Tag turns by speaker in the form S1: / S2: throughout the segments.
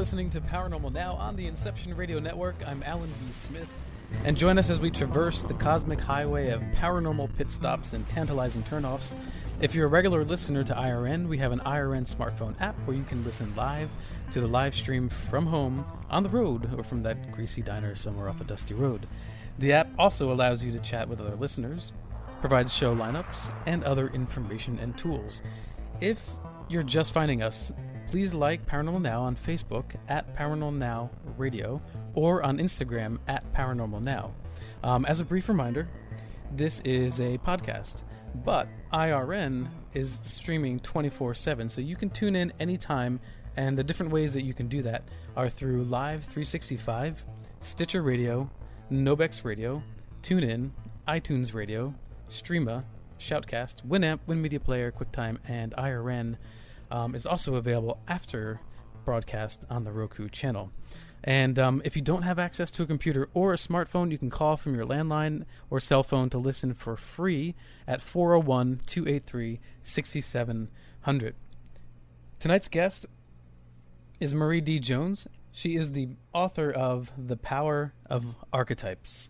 S1: listening to Paranormal Now on the Inception Radio Network. I'm Alan B. Smith, and join us as we traverse the cosmic highway of paranormal pit stops and tantalizing turnoffs. If you're a regular listener to IRN, we have an IRN smartphone app where you can listen live to the live stream from home, on the road, or from that greasy diner somewhere off a dusty road. The app also allows you to chat with other listeners, provides show lineups, and other information and tools. If you're just finding us, please like Paranormal Now on Facebook at Paranormal Now Radio or on Instagram at Paranormal Now. As a brief reminder, this is a podcast, but IRN is streaming 24/7, so you can tune in anytime, and the different ways that you can do that are through Live 365, Stitcher Radio, Nobex Radio, TuneIn, iTunes Radio, Streama, Shoutcast, Winamp, WinMedia Player, QuickTime, and IRN is also available after broadcast on the Roku channel. And if you don't have access to a computer or a smartphone, you can call from your landline or cell phone to listen for free at 401-283-6700. Tonight's guest is Marie D. Jones. She is the author of The Power of Archetypes: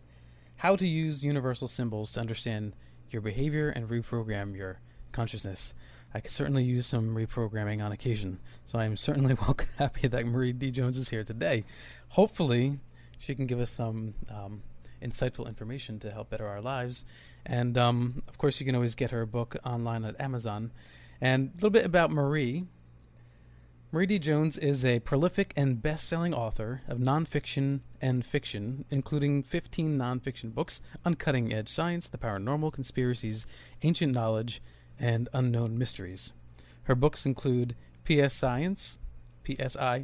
S1: How to Use Universal Symbols to Understand Your Behavior and Reprogram Your Consciousness. I could certainly use some reprogramming on occasion, so I'm certainly happy that Marie D. Jones is here today. Hopefully, she can give us some insightful information to help better our lives. And, of course, you can always get her book online at Amazon. And a little bit about Marie. Marie D. Jones is a prolific and best-selling author of nonfiction and fiction, including 15 nonfiction books on cutting-edge science, the paranormal, conspiracies, ancient knowledge, and unknown mysteries. Her books include PSI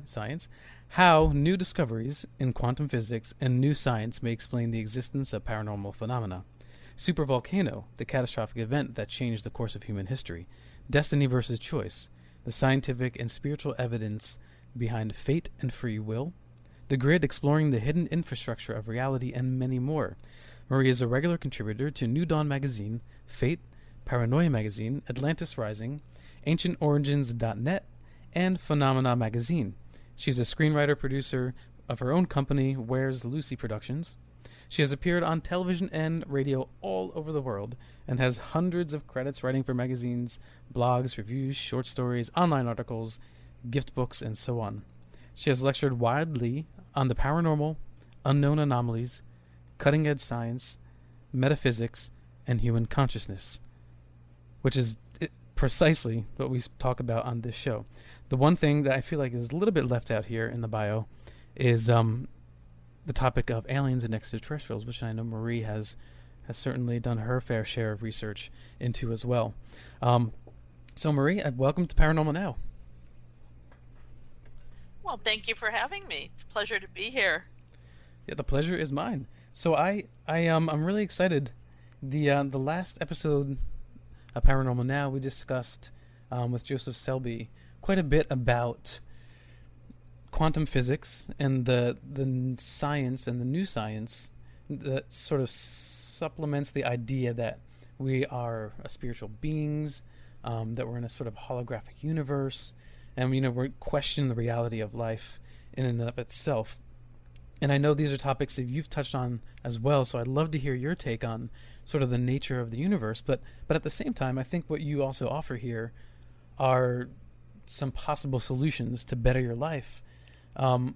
S1: Science, How New Discoveries in Quantum Physics and New Science May Explain the Existence of Paranormal Phenomena, Supervolcano, the catastrophic event that changed the course of human history, Destiny versus Choice, the scientific and spiritual evidence behind fate and free will, The Grid, exploring the hidden infrastructure of reality, and many more. Marie is a regular contributor to New Dawn magazine, Fate, Paranoia magazine, Atlantis Rising, AncientOrigins.net, and Phenomena magazine. She's a screenwriter-producer of her own company, Where's Lucy Productions. She has appeared on television and radio all over the world and has hundreds of credits writing for magazines, blogs, reviews, short stories, online articles, gift books, and so on. She has lectured widely on the paranormal, unknown anomalies, cutting-edge science, metaphysics, and human consciousness, which is precisely what we talk about on this show. The one thing that I feel like is a little bit left out here in the bio is the topic of aliens and extraterrestrials, which I know Marie has certainly done her fair share of research into as well. So Marie, welcome to Paranormal Now.
S2: Well, thank you for having me. It's a pleasure to be here.
S1: Yeah, the pleasure is mine. So I'm really excited. The last episode of Paranormal Now, we discussed with Joseph Selby quite a bit about quantum physics and the science and the new science that sort of supplements the idea that we are spiritual beings, that we're in a sort of holographic universe, and we question the reality of life in and of itself. And I know these are topics that you've touched on as well, so I'd love to hear your take on sort of the nature of the universe. But at the same time, I think what you also offer here are some possible solutions to better your life. So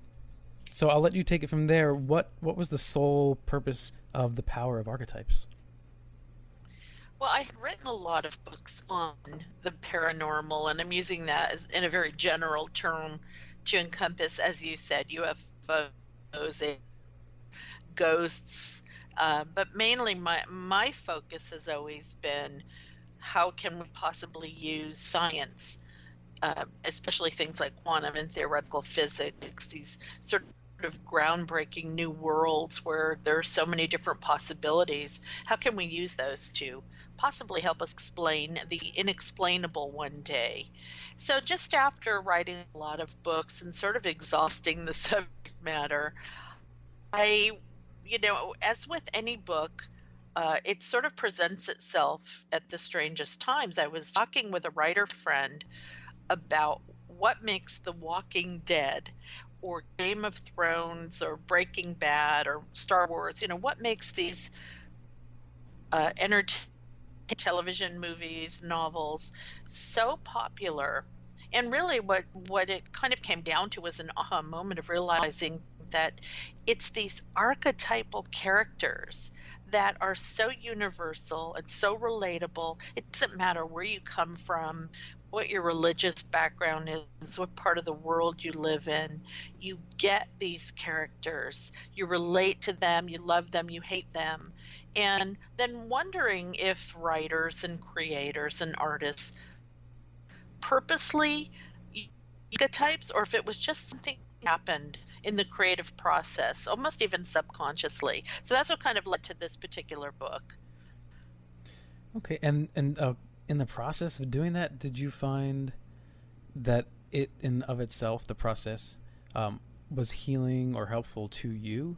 S1: I'll let you take it from there. What was the sole purpose of The Power of Archetypes?
S2: Well, I've written a lot of books on the paranormal, and I'm using that as, in a very general term, to encompass, as you said, UFOs, ghosts, but mainly my focus has always been how can we possibly use science, especially things like quantum and theoretical physics, these sort of groundbreaking new worlds where there are so many different possibilities. How can we use those to possibly help us explain the inexplainable one day? So just after writing a lot of books and sort of exhausting the subject matter, I, as with any book, it sort of presents itself at the strangest times. I was talking with a writer friend about what makes The Walking Dead or Game of Thrones or Breaking Bad or Star Wars, what makes these entertainment television, movies, novels so popular. And really what it kind of came down to was an aha moment of realizing that it's these archetypal characters that are so universal and so relatable. It doesn't matter where you come from, what your religious background is, what part of the world you live in. You get these characters. You relate to them, you love them, you hate them. And then wondering if writers and creators and artists purposely archetypes, or if it was just something that happened in the creative process, almost even subconsciously. So that's what kind of led to this particular book.
S1: Okay, and in the process of doing that, did you find that it in of itself, the process, was healing or helpful to you?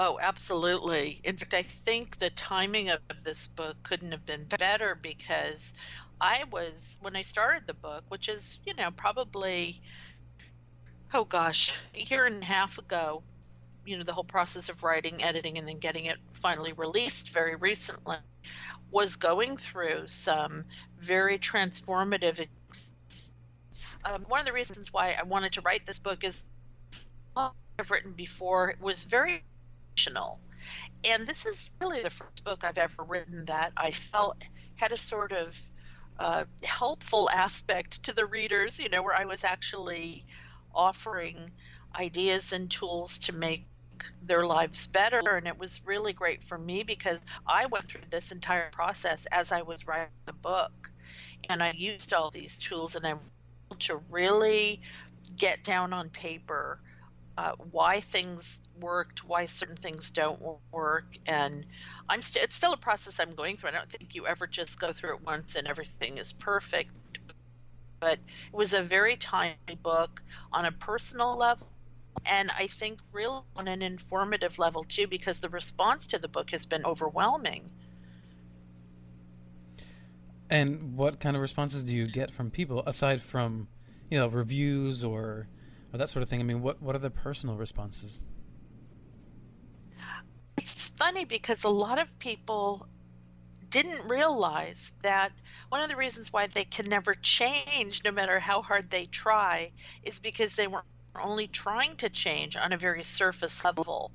S2: Oh, absolutely. In fact, I think the timing of this book couldn't have been better because when I started the book, which is, probably, oh gosh, a year and a half ago, the whole process of writing, editing, and then getting it finally released very recently, was going through some very transformative. One of the reasons why I wanted to write this book is I've written before was very emotional. And this is really the first book I've ever written that I felt had a sort of helpful aspect to the readers, where I was actually offering ideas and tools to make their lives better. And it was really great for me because I went through this entire process as I was writing the book. And I used all these tools and I was able to really get down on paper why things worked, why certain things don't work, and it's still a process I'm going through. I don't think you ever just go through it once and everything is perfect, but it was a very timely book on a personal level, and I think really on an informative level too, because the response to the book has been overwhelming.
S1: And what kind of responses do you get from people aside from, reviews or that sort of thing? I mean, what are the personal responses?
S2: It's funny because a lot of people didn't realize that one of the reasons why they can never change, no matter how hard they try, is because they were only trying to change on a very surface level.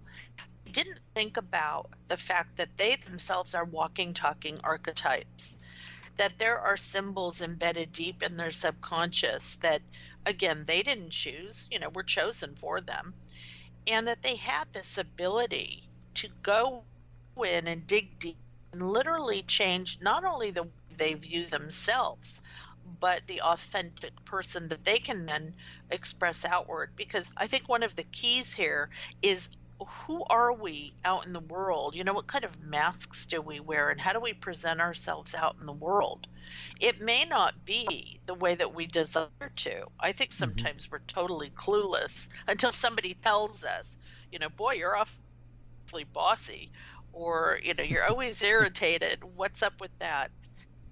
S2: They didn't think about the fact that they themselves are walking, talking archetypes, that there are symbols embedded deep in their subconscious that, again, they didn't choose, were chosen for them, and that they had this ability to go in and dig deep and literally change not only the way they view themselves, but the authentic person that they can then express outward. Because I think one of the keys here is, who are we out in the world? What kind of masks do we wear and how do we present ourselves out in the world? It may not be the way that we desire to. I think sometimes we're totally clueless until somebody tells us, boy, you're awfully bossy, or, you're always irritated. What's up with that?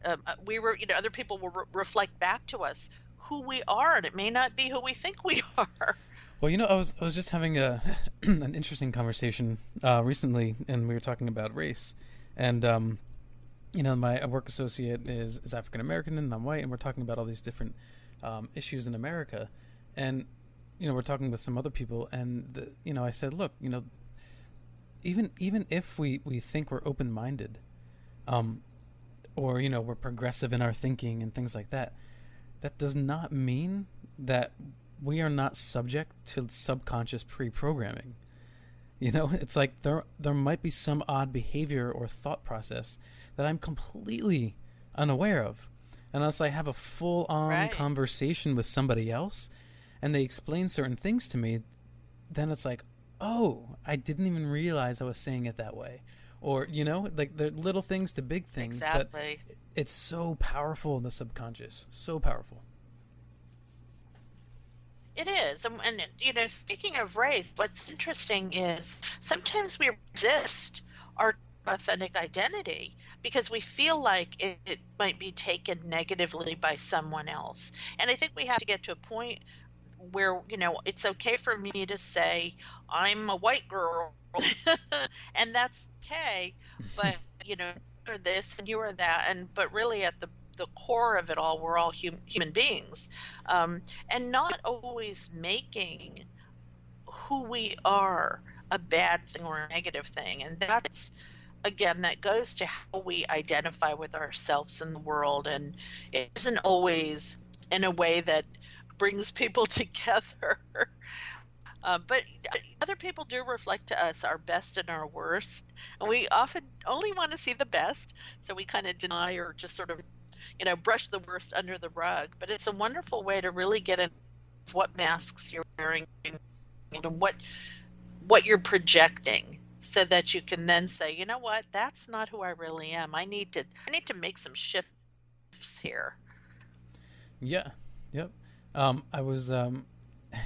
S2: Other people will reflect back to us who we are, and it may not be who we think we are.
S1: Well, I was just having an interesting conversation recently, and we were talking about race, and my work associate is African American and I'm white, and we're talking about all these different issues in America, and we're talking with some other people, and I said, look, even if we think we're open-minded, or we're progressive in our thinking and things like that, that does not mean that we are not subject to subconscious pre-programming. It's like there might be some odd behavior or thought process that I'm completely unaware of. Unless I have a full-on conversation with somebody else and they explain certain things to me, then it's like, oh, I didn't even realize I was saying it that way. Or, like they're little things to big things.
S2: Exactly.
S1: But it's so powerful in the subconscious. So powerful.
S2: It is. And speaking of race, what's interesting is sometimes we resist our authentic identity because we feel like it might be taken negatively by someone else. And I think we have to get to a point where, it's okay for me to say I'm a white girl, and that's okay, but you're this and you are that, but really at the core of it all, we're all human beings, and not always making who we are a bad thing or a negative thing. And that's, again, that goes to how we identify with ourselves in the world, and it isn't always in a way that brings people together. But other people do reflect to us our best and our worst, and we often only want to see the best, so we kind of deny or just sort of, brush the worst under the rug. But it's a wonderful way to really get in what masks you're wearing and what you're projecting, so that you can then say, you know what, that's not who I really am. I need to make some shifts here.
S1: Yeah. Yep. I was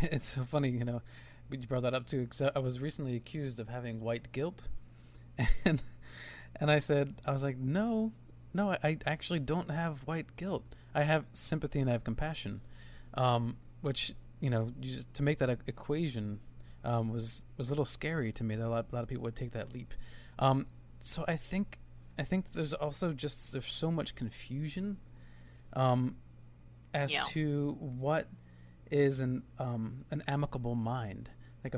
S1: it's so funny, you brought that up too, because I was recently accused of having white guilt, and I was like, no, I actually don't have white guilt. I have sympathy and I have compassion, which to make that equation was a little scary to me. That a lot of people would take that leap. So I think there's also there's so much confusion as to what is an amicable mind. Like,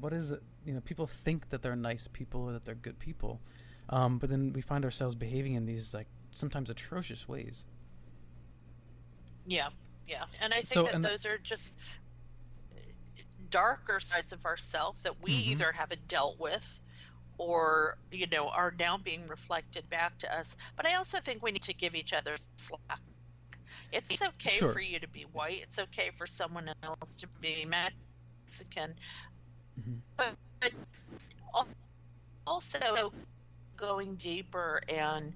S1: what is it? People think that they're nice people or that they're good people, but then we find ourselves behaving in these, like, sometimes atrocious ways.
S2: Yeah, and I think those are just darker sides of ourselves that we either haven't dealt with, or are now being reflected back to us. But I also think we need to give each other slack. It's okay for you to be white. It's okay for someone else to be Mexican. But also going deeper, and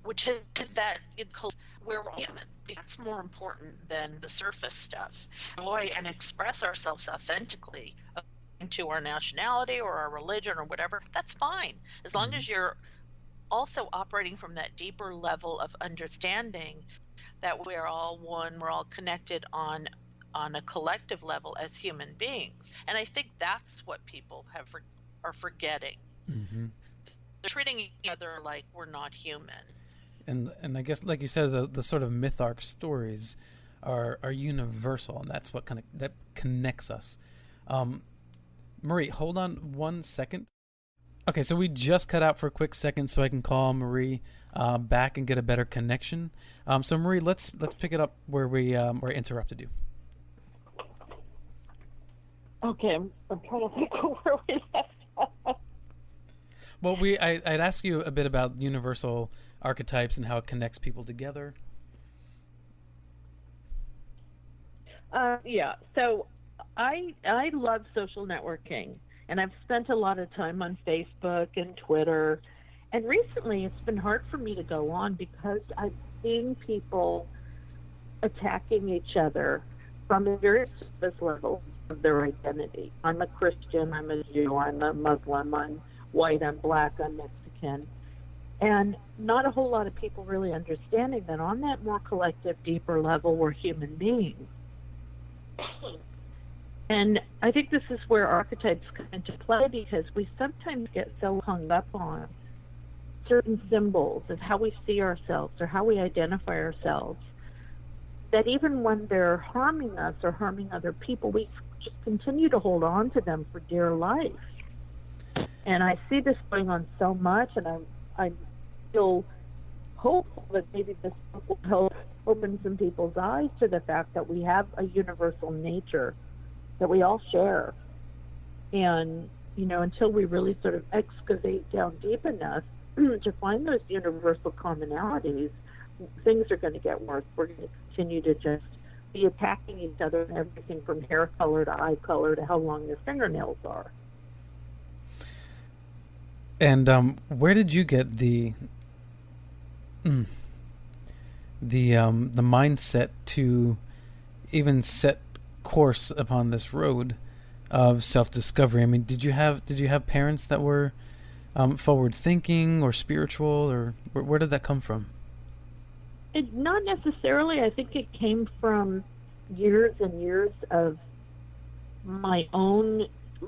S2: which is that we're human. That's more important than the surface stuff. Enjoy and express ourselves authentically into our nationality or our religion or whatever. That's fine, as long as you're also operating from that deeper level of understanding that we're all one, we're all connected on a collective level as human beings. And I think that's what people are forgetting. They're treating each other like we're not human.
S1: And I guess, like you said, the sort of myth arc stories are universal, and that's what that connects us. Marie, hold on 1 second. Okay, so we just cut out for a quick second so I can call Marie back and get a better connection. So Marie, let's pick it up where I interrupted you.
S3: Okay, I'm trying to think of where we left off.
S1: Well, I'd ask you a bit about universal archetypes and how it connects people together.
S3: Yeah, so I love social networking, and I've spent a lot of time on Facebook and Twitter, and recently it's been hard for me to go on because I've seen people attacking each other from a very surface level of their identity. I'm a Christian, I'm a Jew, I'm a Muslim, I'm white, I'm black, I'm Mexican. And not a whole lot of people really understanding that on that more collective, deeper level, we're human beings. And I think this is where archetypes come into play, because we sometimes get so hung up on certain symbols of how we see ourselves or how we identify ourselves that even when they're harming us or harming other people, we just continue to hold on to them for dear life. And I see this going on so much, and I feel hopeful that maybe this will help open some people's eyes to the fact that we have a universal nature that we all share. And, until we really sort of excavate down deep enough to find those universal commonalities, things are going to get worse. We're going to continue to just be attacking each other and everything from hair color to eye color to how long your fingernails are.
S1: And where did you get the mindset to even set course upon this road of self-discovery? I mean, did you have parents that were forward thinking or spiritual, or where did that come from?
S3: Not necessarily. I think it came from years and years of my own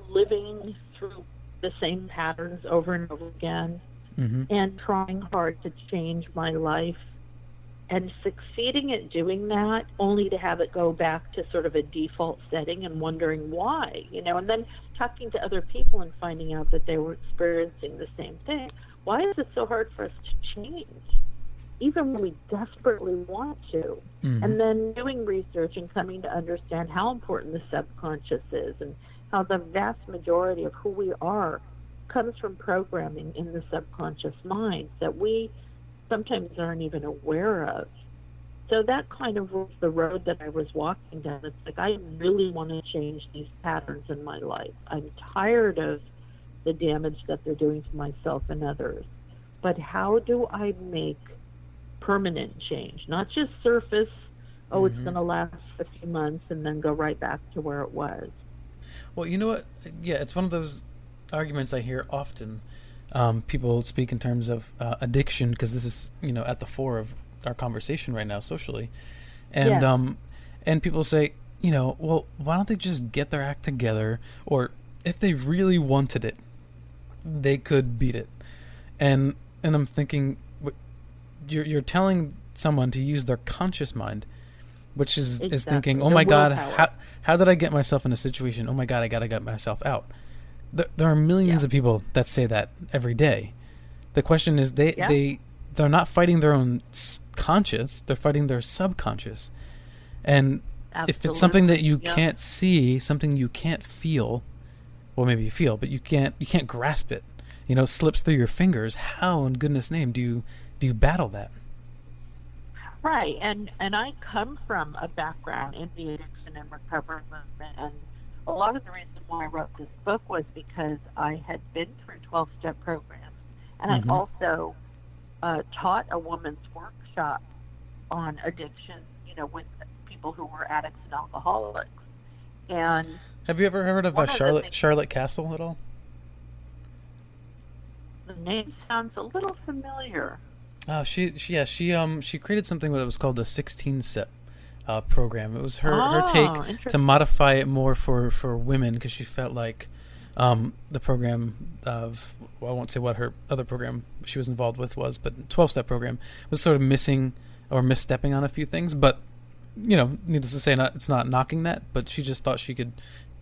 S3: living through the same patterns over and over again, and trying hard to change my life, and succeeding at doing that only to have it go back to sort of a default setting and wondering why, and then talking to other people and finding out that they were experiencing the same thing. Why is it so hard for us to change, even when we desperately want to? And then doing research and coming to understand how important the subconscious is, and how the vast majority of who we are comes from programming in the subconscious mind that we sometimes aren't even aware of. So that kind of was the road that I was walking down. It's like, I really want to change these patterns in my life. I'm tired of the damage that they're doing to myself and others. But how do I make permanent change? Not just surface, it's going to last a few months and then go right back to where it was.
S1: Well, you know what? Yeah, it's one of those arguments I hear often. People speak in terms of addiction, because this is, at the fore of our conversation right now socially. And and people say, well, why don't they just get their act together? Or if they really wanted it, they could beat it. And I'm thinking, you're telling someone to use their conscious mind, which is thinking, oh my God, how did I get myself in a situation? Oh my God, I got to get myself out. There are millions of people that say that every day. The question is, they're not fighting their own conscious, they're fighting their subconscious. And if it's something that you can't see, something you can't feel, well, maybe you feel, but you can't grasp it, slips through your fingers, how in goodness name do you battle that?
S3: Right, and I come from a background in the addiction and recovery movement, and a lot of the reason why I wrote this book was because I had been through 12-step programs, and I also taught a women's workshop on addiction, with people who were addicts and alcoholics. And
S1: have you ever heard of Charlotte Castle at all?
S3: The name sounds a little familiar.
S1: She created something that was called the 16-step program. It was her take to modify it more for women, because she felt like the program of, well, I won't say what her other program she was involved with was, but 12-step program was sort of missing or misstepping on a few things. But needless to say, it's not knocking that, but she just thought she could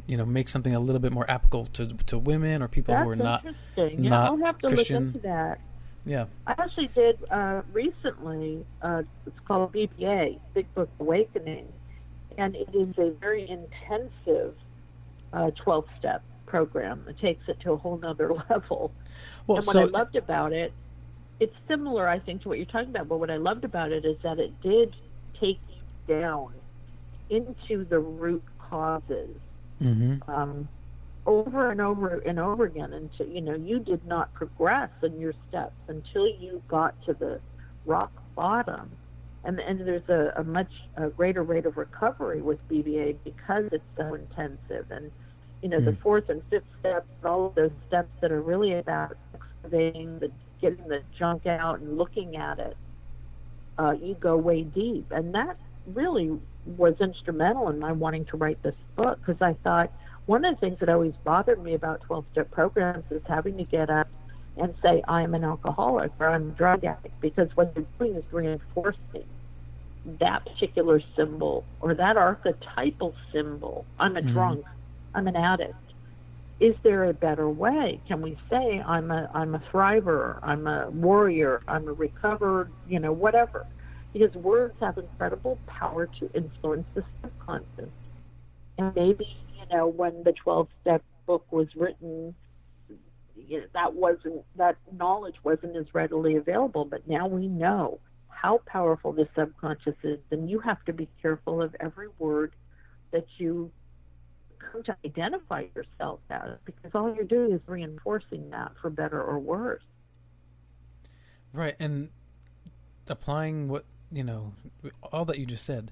S1: make something a little bit more applicable to women or people who are not
S3: interesting. I'll have to
S1: Christian.
S3: Look into that.
S1: Yeah,
S3: I actually did recently. It's called BBA, Big Book Awakening, and it is a very intensive 12-step program. It takes it to a whole nother level.
S1: Well,
S3: and what I loved about it, it's similar, I think, to what you're talking about. But what I loved about it is that it did take you down into the root causes. Over and over and over again until you did not progress in your steps until you got to the rock bottom, and there's a much greater rate of recovery with BBA because it's so intensive. And the fourth and fifth steps, all of those steps that are really about excavating, getting the junk out and looking at it, you go way deep, and that really was instrumental in my wanting to write this book, because I thought one of the things that always bothered me about 12-step programs is having to get up and say, I'm an alcoholic or I'm a drug addict, because what they're doing is reinforcing that particular symbol or that archetypal symbol. I'm a drunk, I'm an addict. Is there a better way? Can we say I'm a thriver, I'm a warrior, I'm a recovered, whatever? Because words have incredible power to influence the subconscious. And maybe, when the 12-step book was written, that knowledge wasn't as readily available. But now we know how powerful the subconscious is, and you have to be careful of every word that you come to identify yourself as, because all you're doing is reinforcing that for better or worse.
S1: Right, and applying what, all that you just said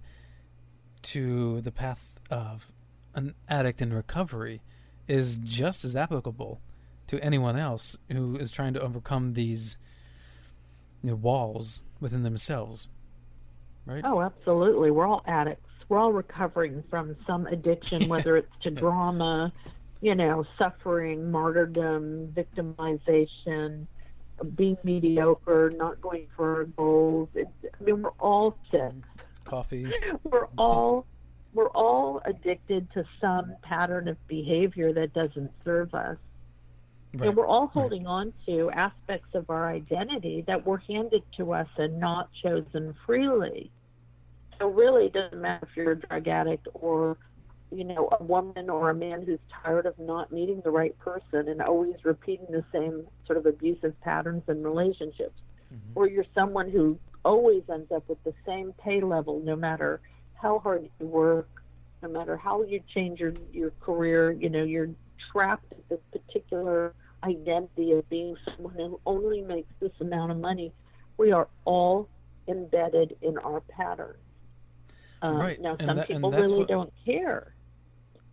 S1: to the path of an addict in recovery is just as applicable to anyone else who is trying to overcome these walls within themselves, right?
S3: Oh, absolutely. We're all addicts. we're all recovering from some addiction, whether it's to drama, suffering, martyrdom, victimization, being mediocre, not going for our goals. We're all sick.
S1: Coffee.
S3: We're all addicted to some pattern of behavior that doesn't serve us.
S1: Right.
S3: And we're all holding on to aspects of our identity that were handed to us and not chosen freely. So really, it doesn't matter if you're a drug addict or, a woman or a man who's tired of not meeting the right person and always repeating the same sort of abusive patterns in relationships. Mm-hmm. Or you're someone who always ends up with the same pay level no matter how hard you work, no matter how you change your career. You're trapped at this particular identity of being someone who only makes this amount of money. We are all embedded in our patterns.
S1: Right.
S3: Now, some people really don't care.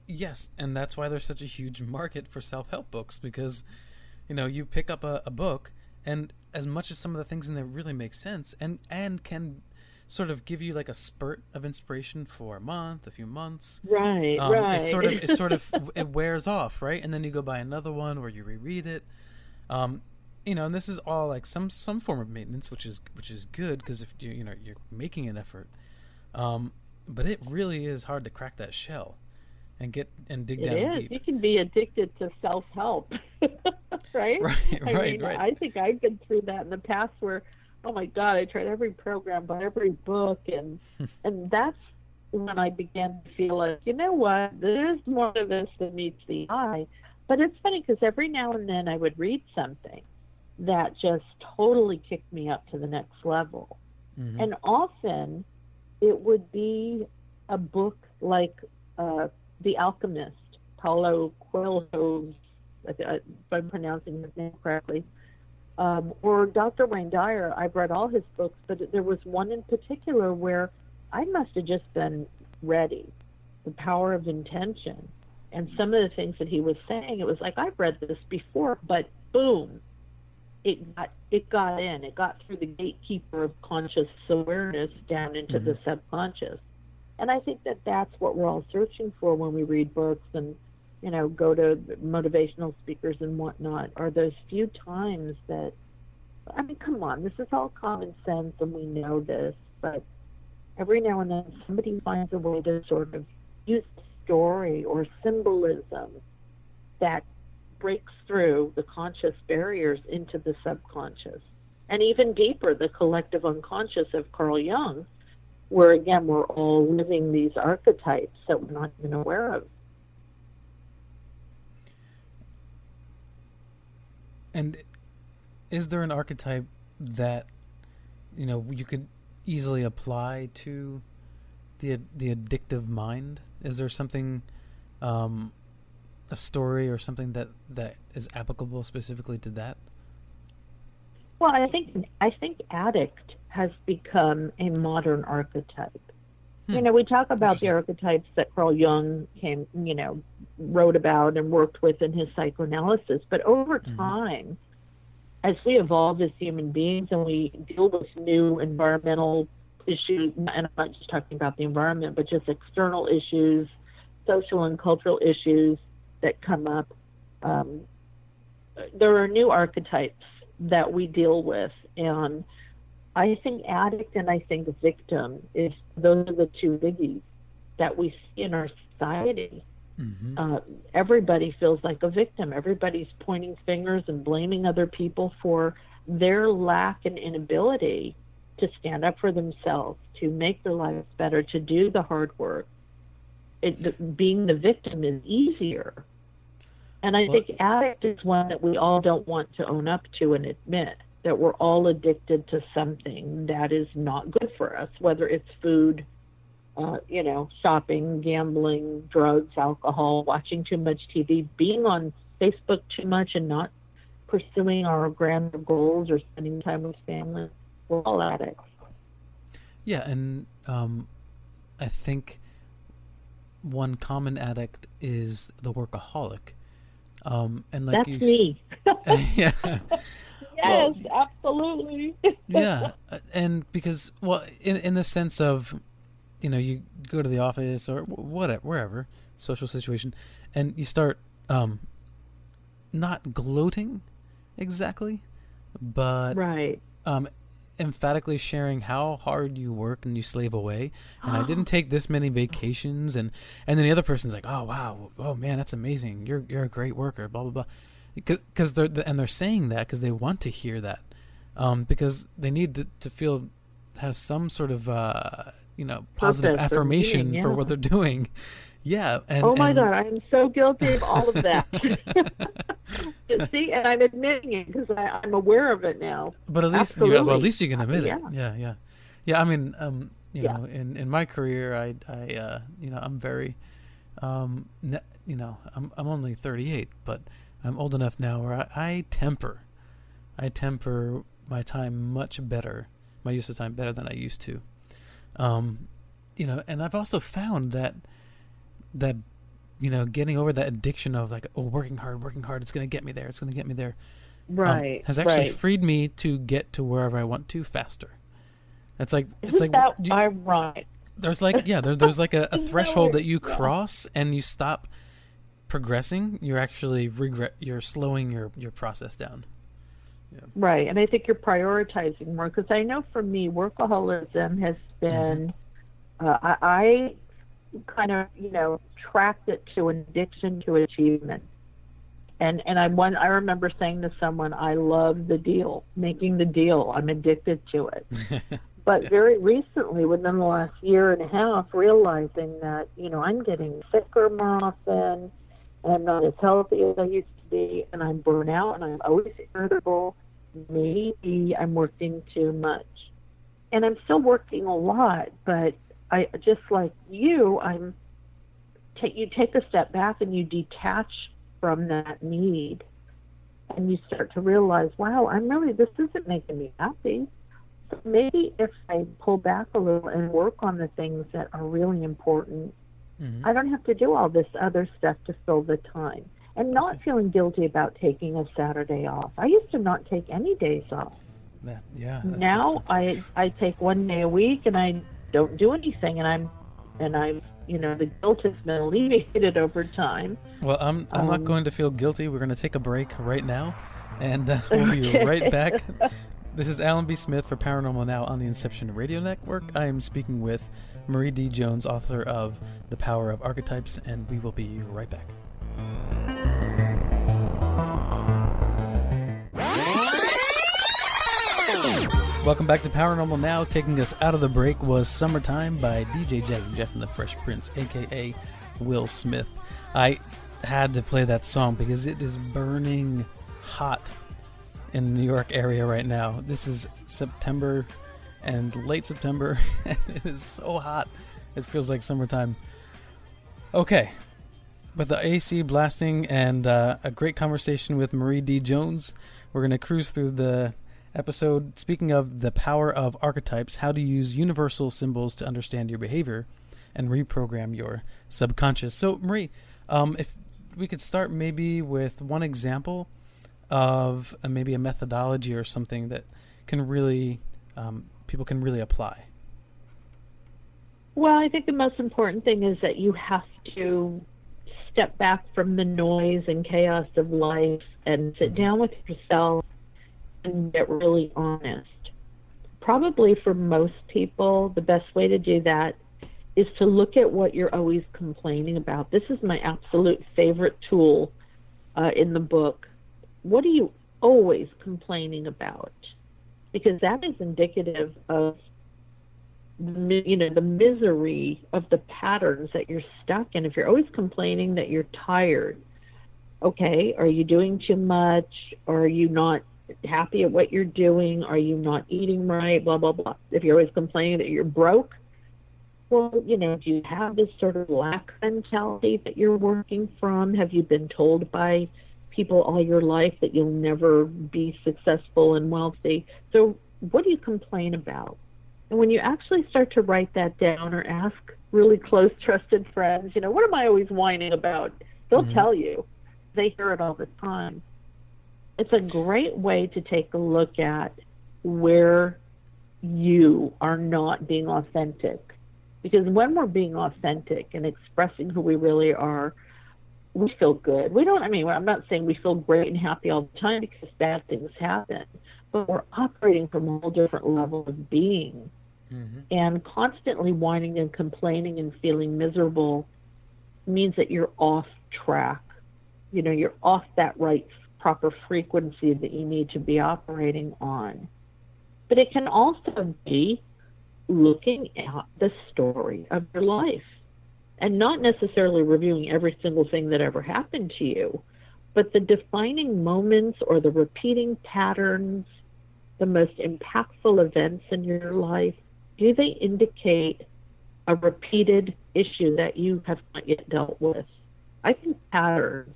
S1: Yes, and that's why there's such a huge market for self-help books, because, you pick up a book, and as much as some of the things in there really make sense and can sort of give you like a spurt of inspiration for a few months.
S3: Right.
S1: It wears off, right? And then you go buy another one or you reread it. And this is all like some form of maintenance, which is good, because if you're making an effort. But it really is hard to crack that shell and dig down deep.
S3: You can be addicted to self-help, right?
S1: Right.
S3: I think I've been through that in the past where, oh my God, I tried every program, bought every book, and that's when I began to feel like, you know what, there's more to this than meets the eye. But it's funny because every now and then I would read something that just totally kicked me up to the next level. Mm-hmm. And often it would be a book like The Alchemist, Paulo Coelho's, if I'm pronouncing his name correctly, or Dr. Wayne Dyer. I've read all his books, but there was one in particular where I must have just been ready, The Power of Intention. And some of the things that he was saying, it was like, I've read this before, but boom, it got in. It got through the gatekeeper of conscious awareness down into the subconscious. And I think that that's what we're all searching for when we read books and, go to motivational speakers and whatnot, are those few times that, come on, this is all common sense and we know this, but every now and then somebody finds a way to sort of use story or symbolism that breaks through the conscious barriers into the subconscious. And even deeper, the collective unconscious of Carl Jung, where again we're all living these archetypes that we're not even aware of.
S1: And is there an archetype that you could easily apply to the addictive mind? Is there something, a story or something that is applicable specifically to that?
S3: Well, I think addict has become a modern archetype. We talk about the archetypes that Carl Jung wrote about and worked with in his psychoanalysis, but over time, as we evolve as human beings and we deal with new environmental issues, and I'm not just talking about the environment, but just external issues, social and cultural issues that come up, there are new archetypes that we deal with, and I think addict and I think victim those are the two biggies that we see in our society. Everybody feels like a victim. Everybody's pointing fingers and blaming other people for their lack and inability to stand up for themselves, to make their lives better, to do the hard work. Being the victim is easier. And I think addict is one that we all don't want to own up to and admit, that we're all addicted to something that is not good for us, whether it's food, shopping, gambling, drugs, alcohol, watching too much TV, being on Facebook too much and not pursuing our grander goals or spending time with family. We're all addicts.
S1: Yeah, and I think one common addict is the workaholic. And like
S3: that's me.
S1: Yeah.
S3: Yes, absolutely.
S1: Yeah, and because, in the sense of, you go to the office or whatever, wherever, social situation, and you start not gloating exactly, but
S3: Right.
S1: emphatically sharing how hard you work and you slave away. And I didn't take this many vacations, and then the other person's like, oh wow, oh man, that's amazing. You're a great worker, blah blah blah. Because they're saying that because they want to hear that, because they need to have some sort of positive
S3: Purpose or
S1: affirmation
S3: meaning,
S1: for
S3: yeah.
S1: what they're doing. Yeah. And,
S3: Oh my God, I am so guilty of all of that. See, and I'm admitting it because I'm aware of it now.
S1: But at least
S3: Absolutely.
S1: at least you can admit it.
S3: Yeah.
S1: Yeah. I mean,
S3: Yeah.
S1: in my career, I'm very, I'm only 38, but I'm old enough now where I temper my time much better, my use of time better than I used to. And I've also found that getting over that addiction of like, oh, working hard, it's going to get me there.
S3: Right.
S1: Has actually
S3: right.
S1: freed me to get to wherever I want to faster. It's like
S3: that ironic?
S1: There's like there's like a threshold that you
S3: Yeah.
S1: cross and you stop progressing. You're actually you're slowing your process down. Yeah.
S3: Right, and I think you're prioritizing more because I know for me, workaholism has been. I kind of tracked it to an addiction to achievement, and I remember saying to someone, I love the deal, making the deal. I'm addicted to it. But very recently, within the last year and a half, realizing that I'm getting sicker more often, and I'm not as healthy as I used to be, and I'm burnt out, and I'm always irritable. Maybe I'm working too much, and I'm still working a lot. But I just like you, you take a step back and you detach from that need, and you start to realize, wow, this isn't making me happy. So maybe if I pull back a little and work on the things that are really important, I don't have to do all this other stuff to fill the time. And not feeling guilty about taking a Saturday off. I used to not take any days off. Now I take one day a week and I don't do anything, and I've the guilt has been alleviated over time.
S1: Well, I'm not going to feel guilty. We're going to take a break right now, and we'll be right back. This is Alan B. Smith for Paranormal Now on the Inception Radio Network. I am speaking with Marie D. Jones, author of The Power of Archetypes, and we will be right back. Welcome back to Paranormal Now. Taking us out of the break was Summertime by DJ Jazzy Jeff and the Fresh Prince, a.k.a. Will Smith. I had to play that song because it is burning hot in the New York area right now. This is September and late September, and it is so hot. It feels like summertime. Okay, with the AC blasting and a great conversation with Marie D. Jones, we're going to cruise through the episode speaking of the power of archetypes, how to use universal symbols to understand your behavior and reprogram your subconscious. So, Marie, if we could start maybe with one example of maybe a methodology or something that can really people can really apply.
S3: Well, I think the most important thing is that you have to step back from the noise and chaos of life and sit down with yourself and get really honest. Probably for most people, the best way to do that is to look at what you're always complaining about. This is my absolute favorite tool in the book. What are you always complaining about? Because that is indicative of the misery of the patterns that you're stuck in. If you're always complaining that you're tired, okay, are you doing too much? Or are you not happy at what you're doing? Are you not eating right? Blah, blah, blah. If you're always complaining that you're broke, well, do you have this sort of lack mentality that you're working from? Have you been told by people all your life that you'll never be successful and wealthy? So what do you complain about? And when you actually start to write that down or ask really close, trusted friends, what am I always whining about? They'll tell you. They hear it all the time. It's a great way to take a look at where you are not being authentic. Because when we're being authentic and expressing who we really are, we feel good. I'm not saying we feel great and happy all the time, because bad things happen, but we're operating from a whole different level of being. Mm-hmm. And constantly whining and complaining and feeling miserable means that you're off track. You're off that right, proper frequency that you need to be operating on. But it can also be looking at the story of your life and not necessarily reviewing every single thing that ever happened to you, but the defining moments or the repeating patterns, the most impactful events in your life. Do they indicate a repeated issue that you have not yet dealt with? I think patterns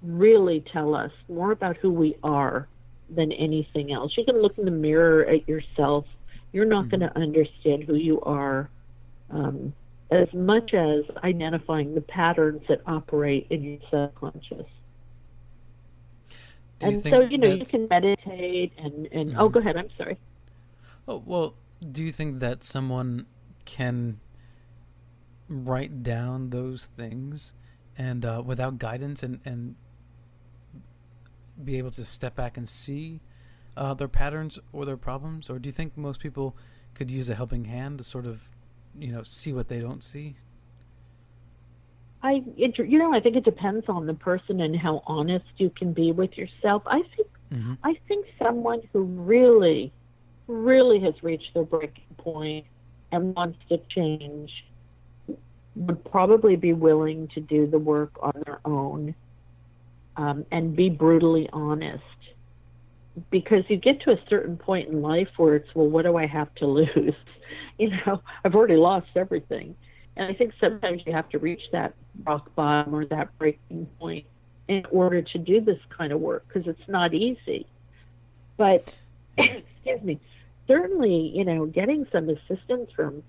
S3: really tell us more about who we are than anything else. You can look in the mirror at yourself. You're not going to understand who you are as much as identifying the patterns that operate in your subconscious. And so, you can meditate and oh, go ahead. I'm sorry.
S1: Oh, well, do you think that someone can write down those things and without guidance and be able to step back and see their patterns or their problems? Or do you think most people could use a helping hand to sort of, see what they don't see?
S3: I think it depends on the person and how honest you can be with yourself. I think someone who really, really has reached their breaking point and wants to change would probably be willing to do the work on their own and be brutally honest. Because you get to a certain point in life where it's, well, what do I have to lose? I've already lost everything. And I think sometimes you have to reach that rock bottom or that breaking point in order to do this kind of work, because it's not easy. But, excuse me, certainly, getting some assistance from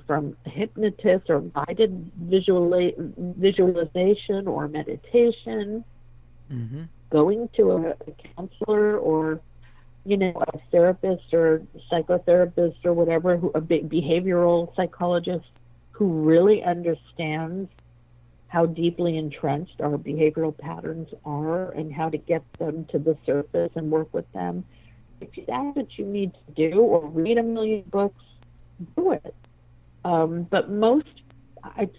S3: a hypnotist or guided visualization or meditation, going to a counselor or, a therapist or psychotherapist or whatever, a behavioral psychologist who really understands how deeply entrenched our behavioral patterns are and how to get them to the surface and work with them. If that's what you need to do, or read a million books, do it. But it's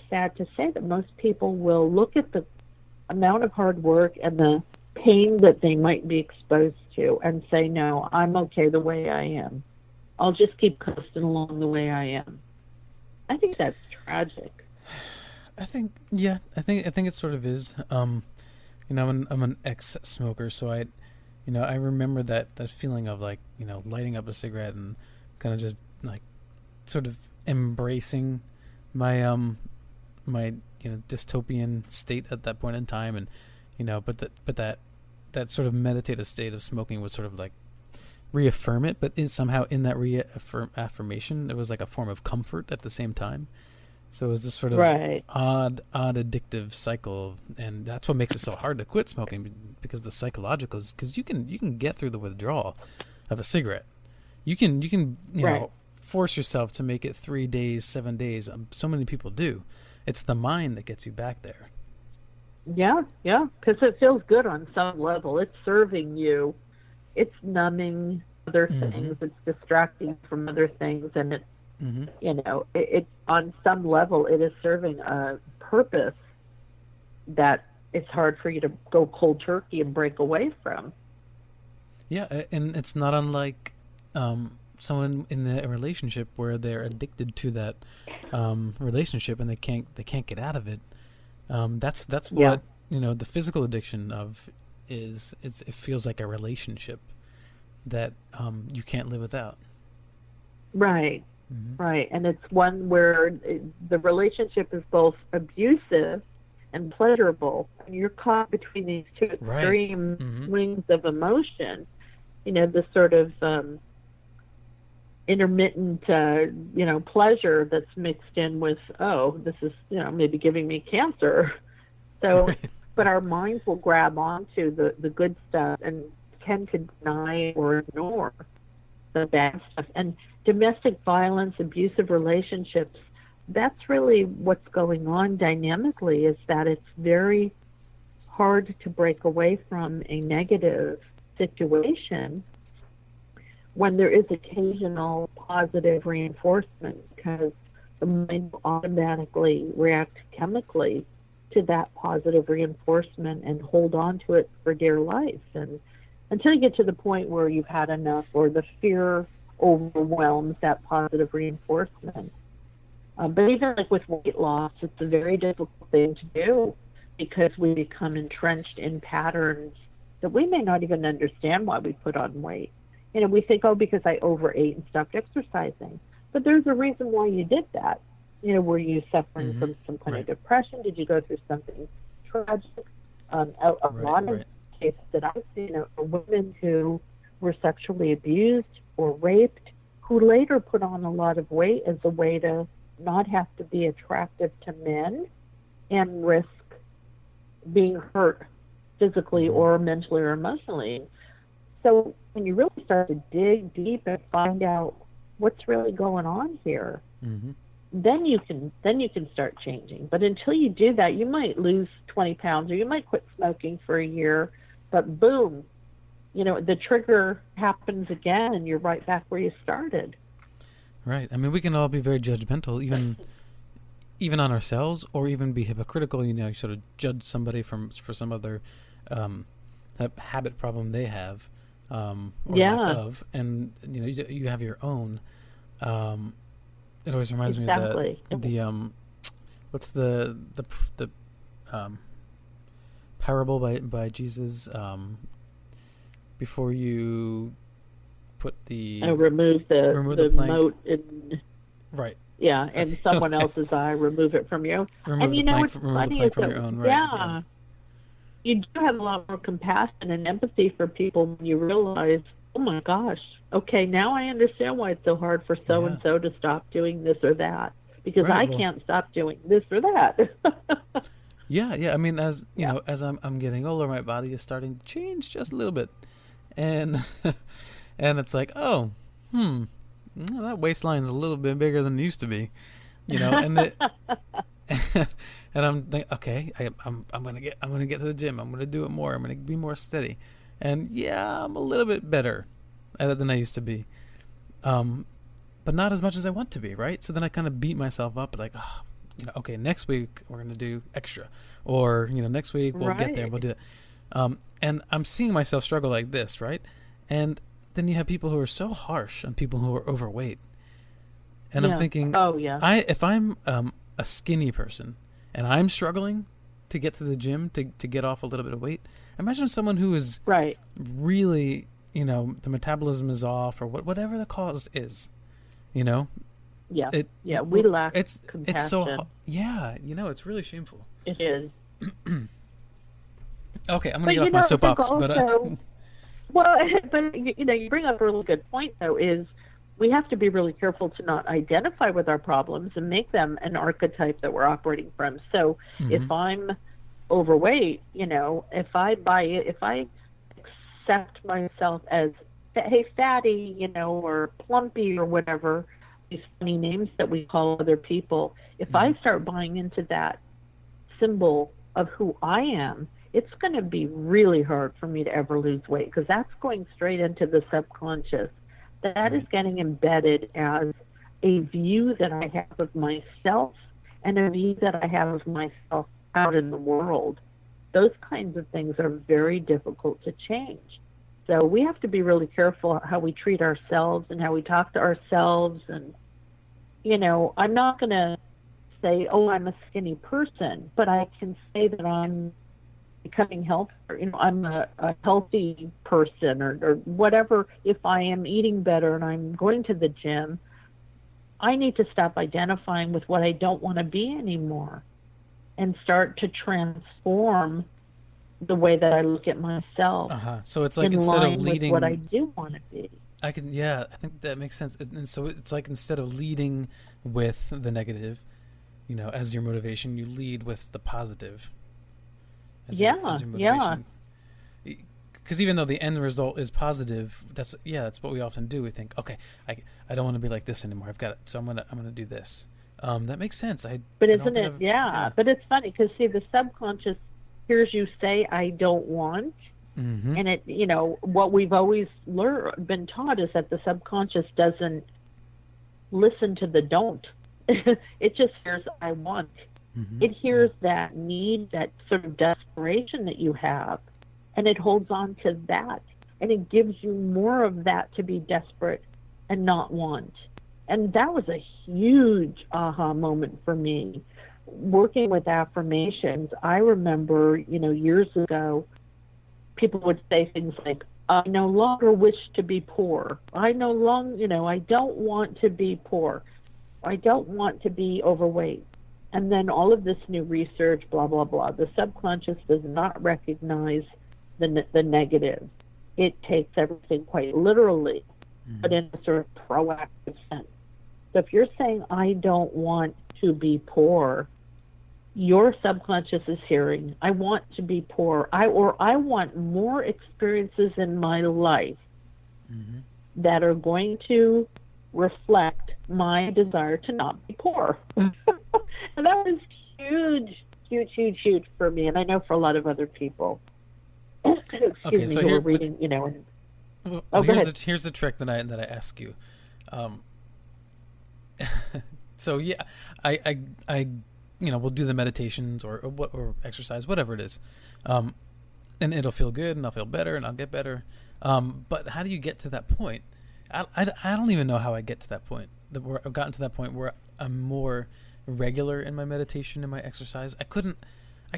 S3: sad to say that most people will look at the amount of hard work and the pain that they might be exposed to and say, no, I'm okay the way I am. I'll just keep coasting along the way I am. I think that's tragic.
S1: I think it sort of is. I'm an ex-smoker, so I remember that feeling of lighting up a cigarette and kind of just sort of embracing my my dystopian state at that point in time, and but that sort of meditative state of smoking would sort of reaffirm it, but somehow in that affirmation there was a form of comfort at the same time. So it was this sort of odd addictive cycle, and that's what makes it so hard to quit smoking, because the psychological is because you can get through the withdrawal of a cigarette. You can force yourself to make it 3 days, 7 days. So many people do. It's the mind that gets you back there.
S3: Yeah, because it feels good on some level. It's serving you. It's numbing other things. It's distracting from other things, and it's it on some level it is serving a purpose that it's hard for you to go cold turkey and break away from.
S1: Yeah, and it's not unlike someone in a relationship where they're addicted to that relationship and they can't get out of it. That's what the physical addiction of is. It feels like a relationship that you can't live without. Right. Right, and it's one where the relationship is both abusive and pleasurable, and you're caught between these two extreme swings of emotion. The sort of intermittent, pleasure that's mixed in with, this is, maybe giving me cancer. So, but our minds will grab onto the good stuff and tend to deny or ignore
S3: the bad stuff. And domestic violence, abusive relationships, that's really what's going on dynamically, is that it's very hard to break away from a negative situation when there is occasional positive reinforcement, because the mind will automatically react chemically to that positive reinforcement and hold on to it for dear life. And until you get to the point where you've had enough, or the fear overwhelms that positive reinforcement. But even like with weight loss, it's a very difficult thing to do, because we become entrenched in patterns that we may not even understand why we put on weight. We think, oh, because I overate and stopped exercising. But there's a reason why you did that. Were you suffering from some kind of depression? Did you go through something tragic? A lot of cases that I've seen are women who were sexually abused or raped, who later put on a lot of weight as a way to not have to be attractive to men and risk being hurt physically or mentally or emotionally. So when you really start to dig deep and find out what's really going on here, then you can start changing. But until you do that, you might lose 20 pounds, or you might quit smoking for a year, but boom, the trigger happens again, and you're right back where you started.
S1: Right. I mean, we can all be very judgmental, even on ourselves, or even be hypocritical. You sort of judge somebody for some other habit problem they have, or lack of, and you have your own. It always reminds me of the what's the parable by Jesus, before you put the
S3: remove the mote in,
S1: right.
S3: Yeah, and someone else's eye, remove it from you.
S1: Remove the plank from your own, right?
S3: Yeah. You do have a lot more compassion and empathy for people when you realize, oh my gosh, okay, now I understand why it's so hard for so-and-so to stop doing this or that, because I can't stop doing this or that.
S1: Yeah. I mean, as you know, as I'm getting older, my body is starting to change just a little bit, and and it's like, oh, that waistline's a little bit bigger than it used to be, and and I'm thinking, okay, I'm gonna get to the gym. I'm gonna do it more. I'm gonna be more steady, and I'm a little bit better at it than I used to be, but not as much as I want to be, right? So then I kind of beat myself up, like, okay, next week we're gonna do extra, or next week we'll get there, we'll do it. And I'm seeing myself struggle like this, right? And then you have people who are so harsh on people who are overweight, and I'm thinking, if I'm a skinny person and I'm struggling to get to the gym to get off a little bit of weight, imagine someone who is really, the metabolism is off, or whatever the cause is, we
S3: lack compassion.
S1: It's so it's really shameful.
S3: It is.
S1: Okay, I'm gonna get off my soapbox, but
S3: well, but you bring up a really good point, though, is we have to be really careful to not identify with our problems and make them an archetype that we're operating from. So if I'm overweight, if I accept myself as, hey, fatty, or plumpy, or whatever, these funny names that we call other people, if I start buying into that symbol of who I am, it's going to be really hard for me to ever lose weight, because that's going straight into the subconscious. That is getting embedded as a view that I have of myself and a view that I have of myself out in the world. Those kinds of things are very difficult to change. So we have to be really careful how we treat ourselves and how we talk to ourselves. And, I'm not going to say, oh, I'm a skinny person, but I can say that I'm becoming healthier. I'm a healthy person, or whatever. If I am eating better and I'm going to the gym, I need to stop identifying with what I don't want to be anymore and start to transform the way that I look at myself.
S1: So it's like, instead of leading
S3: with what I do want to be.
S1: I think that makes sense. And so it's like, instead of leading with the negative, as your motivation, you lead with the positive. As your motivation. because even though the end result is positive, that's what we often do. We think, okay, I don't want to be like this anymore. I've got it, so I'm gonna do this. That makes sense.
S3: But isn't it? Yeah. But it's funny because see, the subconscious hears you say, "I don't want," and it, what we've always been taught is that the subconscious doesn't listen to the don't. It just hears, "I want." It hears that need, that sort of desperation that you have, and it holds on to that, and it gives you more of that to be desperate and not want. And that was a huge aha moment for me. Working with affirmations, I remember, years ago, people would say things like, "I no longer wish to be poor. I no longer, I don't want to be poor. I don't want to be overweight." And then all of this new research, blah, blah, blah. The subconscious does not recognize the negative. It takes everything quite literally, but in a sort of proactive sense. So if you're saying, "I don't want to be poor," your subconscious is hearing, "I want to be poor," I want more experiences in my life that are going to reflect my desire to not be poor. And that was huge, huge, huge, huge for me, and I know for a lot of other people. Excuse me, who are reading,
S1: here's the trick that I ask you. So yeah, I we'll do the meditations or exercise, whatever it is, and it'll feel good, and I'll feel better, and I'll get better. But how do you get to that point? I don't even know how I get to that point. I've gotten to that point where I'm more regular in my meditation and my exercise. I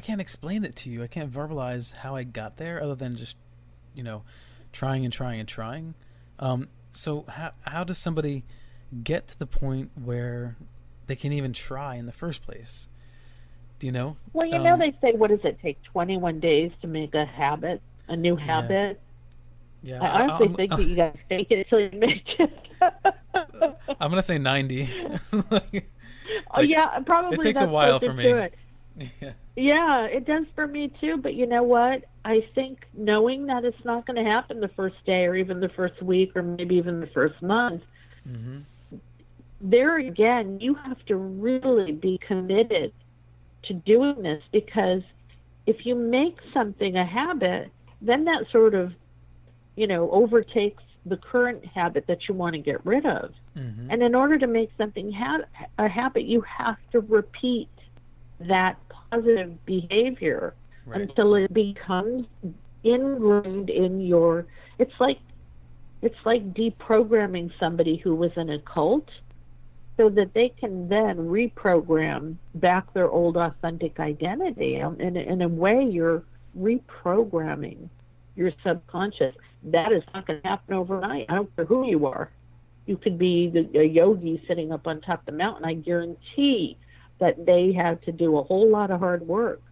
S1: can't explain it to you. I can't verbalize how I got there, other than just trying and trying and trying. So how does somebody get to the point where they can even try in the first place? Do you know?
S3: Well, they say, what does it take, 21 days to make a habit, a new habit?
S1: Yeah.
S3: I honestly think that you got to fake it until you make it.
S1: I'm going to say 90.
S3: Yeah, probably.
S1: It takes a while for me.
S3: Yeah, it does for me too. But you know what? I think knowing that it's not going to happen the first day or even the first week or maybe even the first month, there again, you have to really be committed to doing this, because if you make something a habit, then that sort of, overtakes the current habit that you want to get rid of. And in order to make something a habit, you have to repeat that positive behavior until it becomes ingrained in your. It's like deprogramming somebody who was in a cult, so that they can then reprogram back their old authentic identity. In a way, you're reprogramming your subconscious. That is not going to happen overnight. I don't care who you are. You could be a yogi sitting up on top of the mountain. I guarantee that they have to do a whole lot of hard work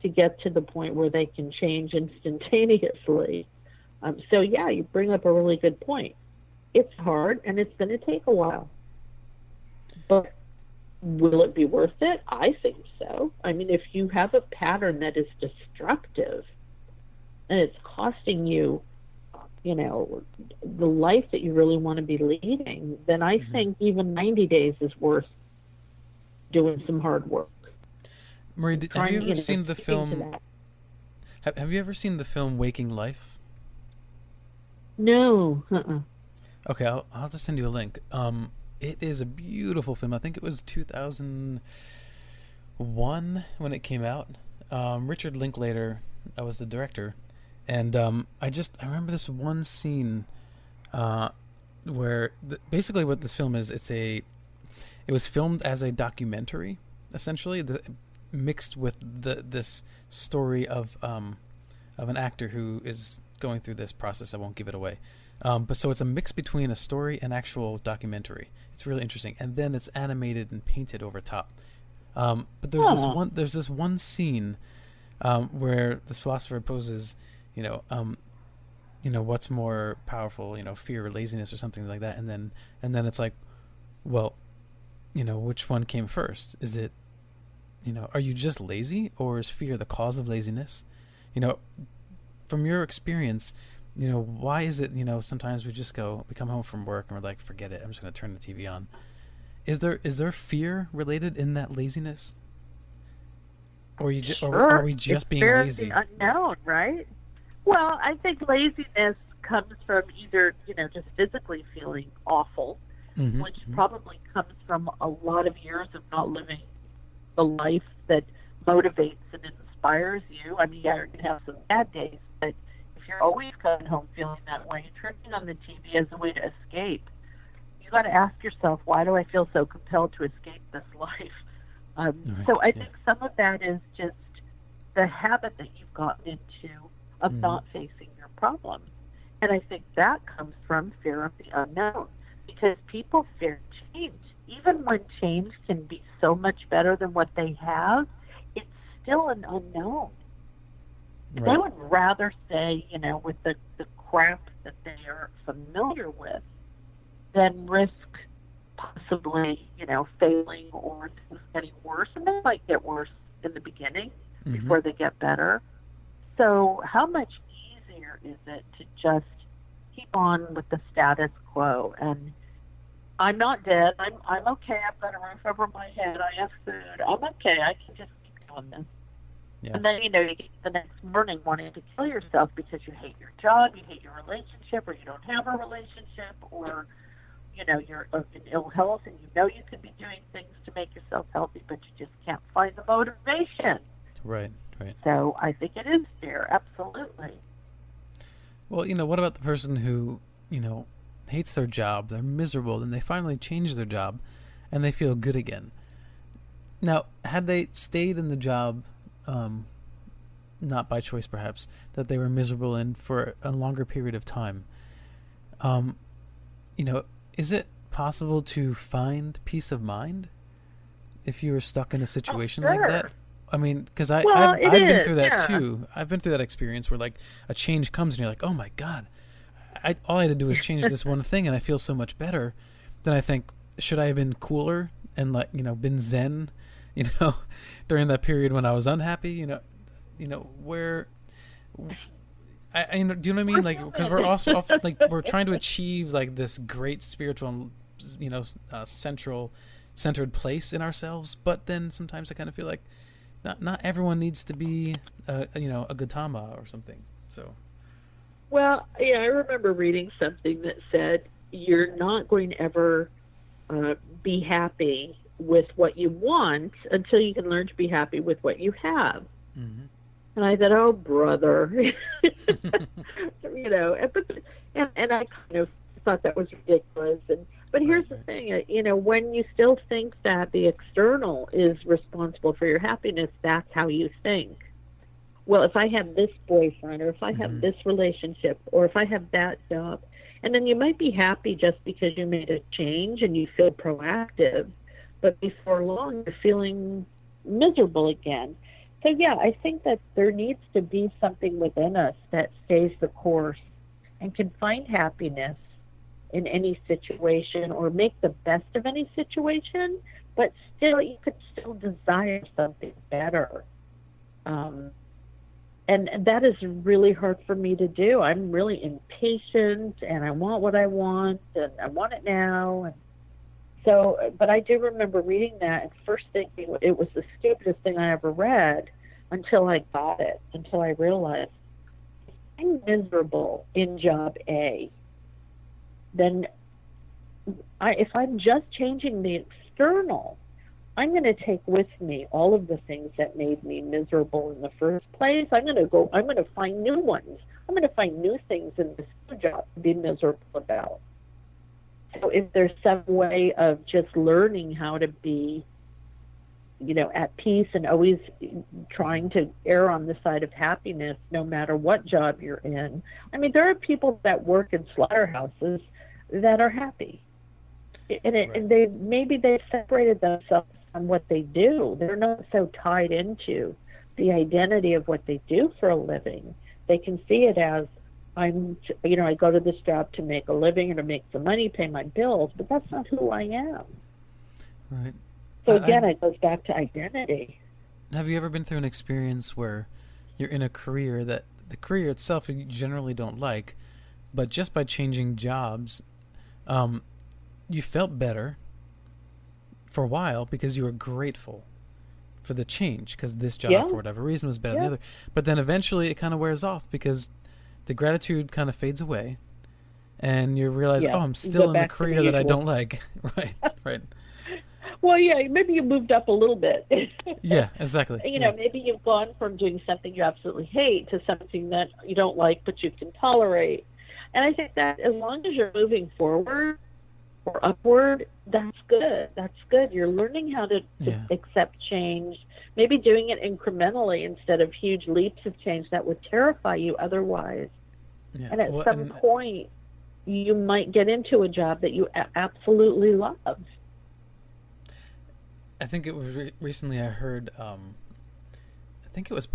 S3: to get to the point where they can change instantaneously. So yeah, you bring up a really good point. It's hard and it's going to take a while. But will it be worth it? I think so. I mean, if you have a pattern that is destructive and it's costing you, the life that you really want to be leading, then I think even 90 days is worth doing some hard work.
S1: Marie, have you ever seen the film? Have you ever seen the film Waking Life?
S3: No.
S1: Okay, I'll have to send you a link. It is a beautiful film. I think it was 2001 when it came out. Richard Linklater was the director. And I remember this one scene where basically what this film is, it was filmed as a documentary, essentially, mixed with this story of an actor who is going through this process. I won't give it away. But so it's a mix between a story and actual documentary. It's really interesting. And then it's animated and painted over top. But there's this one scene where this philosopher poses, what's more powerful, fear or laziness or something like that. And then it's like, well, which one came first? Is it, are you just lazy, or is fear the cause of laziness? from your experience, why is it, sometimes we come home from work and we're like, forget it, I'm just going to turn the TV on. Is there fear related in that laziness? Or are we just being lazy?
S3: Unknown, right? Well, I think laziness comes from either, just physically feeling awful, which probably comes from a lot of years of not living the life that motivates and inspires you. I mean, you're going to have some bad days, but if you're always coming home feeling that way, turning on the TV as a way to escape, you got to ask yourself, why do I feel so compelled to escape this life?
S1: Right.
S3: So I think some of that is just the habit that you've gotten into of not facing your problem. And I think that comes from fear of the unknown, because people fear change. Even when change can be so much better than what they have, it's still an unknown. Right. They would rather stay, with the crap that they are familiar with than risk possibly, failing or things getting worse. And they might get worse in the beginning before they get better. So how much easier is it to just keep on with the status quo? And I'm not dead. I'm okay. I've got a roof over my head. I have food. I'm okay. I can just keep doing this. Yeah. And then, you get the next morning wanting to kill yourself because you hate your job, you hate your relationship, or you don't have a relationship, or you're in ill health and you could be doing things to make yourself healthy, but you just can't find the motivation.
S1: Right.
S3: So I think it is fair, absolutely.
S1: Well, what about the person who, hates their job, they're miserable, and they finally change their job and they feel good again? Now, had they stayed in the job, not by choice perhaps, that they were miserable in for a longer period of time, is it possible to find peace of mind if you were stuck in a situation like that? I mean, because I've been through that too. I've been through that experience where, like, a change comes and you're like, oh my God, all I had to do was change this one thing and I feel so much better. Then I think, should I have been cooler and, like, been zen, during that period when I was unhappy? Where... do you know what I mean? Like, because we're also we're trying to achieve like this great spiritual, centered place in ourselves, but then sometimes I kind of feel like not everyone needs to be a Gautama or something. So,
S3: well, yeah, I remember reading something that said you're not going to ever be happy with what you want until you can learn to be happy with what you have. Mm-hmm. And I thought, oh, brother, and I kind of thought that was ridiculous. But here's the thing, when you still think that the external is responsible for your happiness, that's how you think. Well, if I have this boyfriend, or if I have this relationship, or if I have that job, and then you might be happy just because you made a change and you feel proactive, but before long you're feeling miserable again. So, yeah, I think that there needs to be something within us that stays the course and can find happiness in any situation or make the best of any situation, but still, you could still desire something better. And that is really hard for me to do. I'm really impatient, and I want what I want, and I want it now. And so, but I do remember reading that and first thinking it was the stupidest thing I ever read until I got it, until I realized if I'm miserable in job A, then if I'm just changing the external, I'm going to take with me all of the things that made me miserable in the first place. I'm going to find new ones. I'm going to find new things in this new job to be miserable about. So if there's some way of just learning how to be, at peace and always trying to err on the side of happiness, no matter what job you're in. I mean, there are people that work in slaughterhouses that are happy. And they've separated themselves from what they do. They're not so tied into the identity of what they do for a living. They can see it as, I go to this job to make a living and to make some money, pay my bills, but that's not who I am.
S1: Right.
S3: So again, it goes back to identity.
S1: Have you ever been through an experience where you're in a career that the career itself you generally don't like, but just by changing jobs, you felt better for a while because you were grateful for the change, because this job for whatever reason was better than the other. But then eventually it kind of wears off because the gratitude kind of fades away, and you realize, oh, I'm still in the career that I don't like. Right, right.
S3: Well, yeah, maybe you moved up a little bit.
S1: Yeah, exactly.
S3: Maybe you've gone from doing something you absolutely hate to something that you don't like but you can tolerate. And I think that as long as you're moving forward or upward, that's good. That's good. You're learning how to accept change, maybe doing it incrementally instead of huge leaps of change that would terrify you otherwise. Yeah. And at some point, you might get into a job that you absolutely love.
S1: I think it was recently I heard, I think it was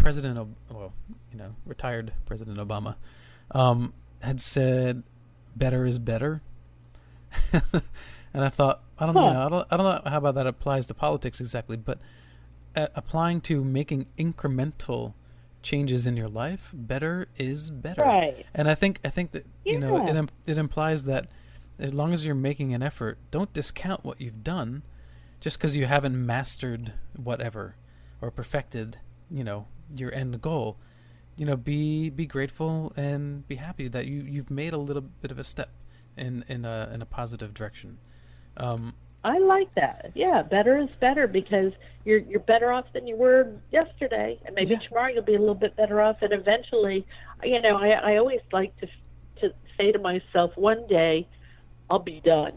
S1: retired President Obama, had said, "Better is better," and I thought, I don't know how about that applies to politics exactly, but applying to making incremental changes in your life, better is better. Right. And I think that it implies that as long as you're making an effort, don't discount what you've done. Just because you haven't mastered whatever or perfected, your end goal, be grateful and be happy that you've made a little bit of a step in a positive direction.
S3: I like that. Yeah, better is better because you're better off than you were yesterday, and maybe tomorrow you'll be a little bit better off. And eventually, I always like to say to myself, one day I'll be done.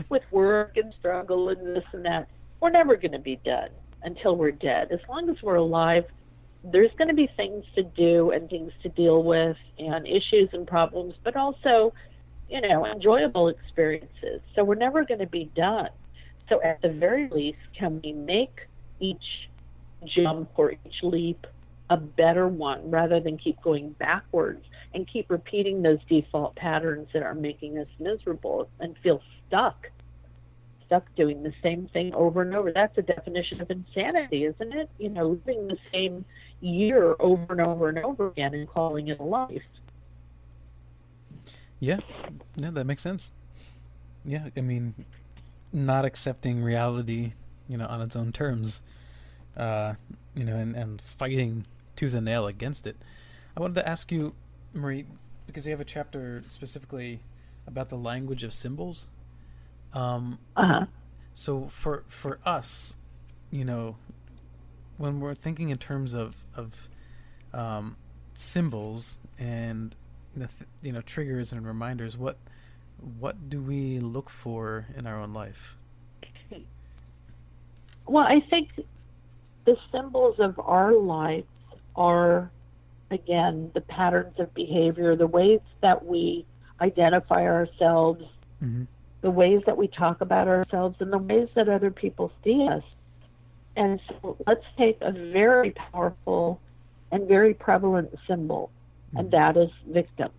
S3: With work and struggle and this and that. We're never going to be done until we're dead. As long as we're alive, there's going to be things to do and things to deal with and issues and problems, but also, enjoyable experiences. So we're never going to be done. So at the very least, can we make each jump or each leap a better one rather than keep going backwards and keep repeating those default patterns that are making us miserable and feel stuck doing the same thing over and over. That's a definition of insanity, isn't it? Living the same year over and over and over again and calling it a life. Yeah,
S1: that makes sense. Yeah, I mean, not accepting reality, on its own terms, and fighting tooth and nail against it. I wanted to ask you, Marie, because you have a chapter specifically about the language of symbols. So for us, when we're thinking in terms of symbols and triggers and reminders, what do we look for in our own life?
S3: Well, I think the symbols of our life are, again, the patterns of behavior, the ways that we identify ourselves, the ways that we talk about ourselves, and the ways that other people see us. And so let's take a very powerful and very prevalent symbol, and that is victim.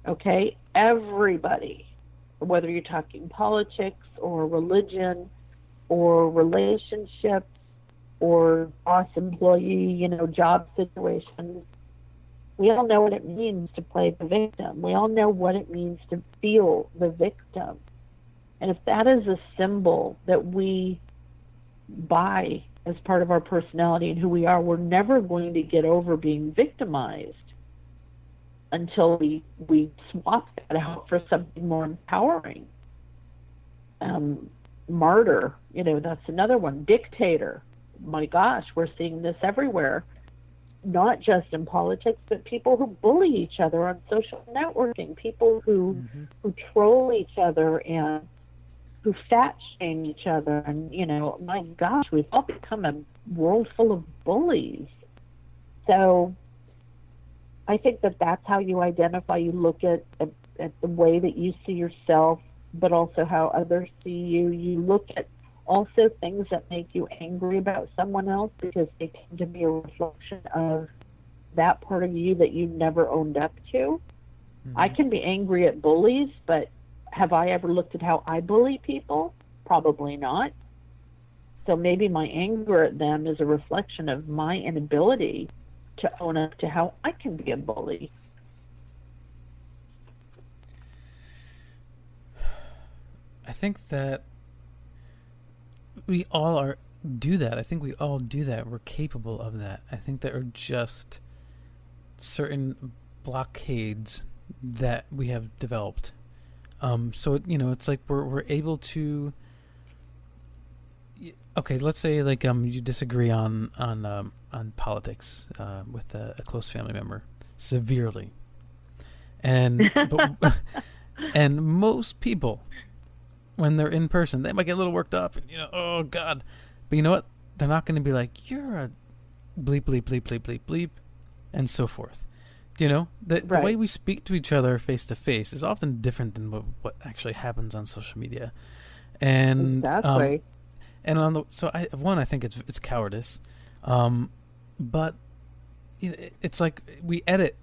S3: Okay? Everybody, whether you're talking politics or religion or relationships or boss-employee, job situations, we all know what it means to play the victim. We all know what it means to feel the victim. And if that is a symbol that we buy as part of our personality and who we are, we're never going to get over being victimized until we swap that out for something more empowering. Martyr, that's another one. Dictator. My gosh, we're seeing this everywhere. Not just in politics, but people who bully each other on social networking, people who troll each other and who fat shame each other. And, my gosh, we've all become a world full of bullies. So I think that's how you identify. You look at the way that you see yourself, but also how others see you. You look at also things that make you angry about someone else because they tend to be a reflection of that part of you that you never owned up to. I can be angry at bullies, but have I ever looked at how I bully people? Probably not. So maybe my anger at them is a reflection of my inability to own up to how I can be a bully.
S1: I think that we all do that. I think we all do that. We're capable of that. I think there are just certain blockades that we have developed. So it's like we're able to. Okay, let's say like you disagree on politics with a close family member severely, and and most people, when they're in person, they might get a little worked up and oh God, but you know what? They're not going to be like, you're a bleep bleep bleep bleep bleep bleep, and so forth. The way we speak to each other face to face is often different than what actually happens on social media, and
S3: exactly.
S1: And I think it's cowardice, but it's like we edit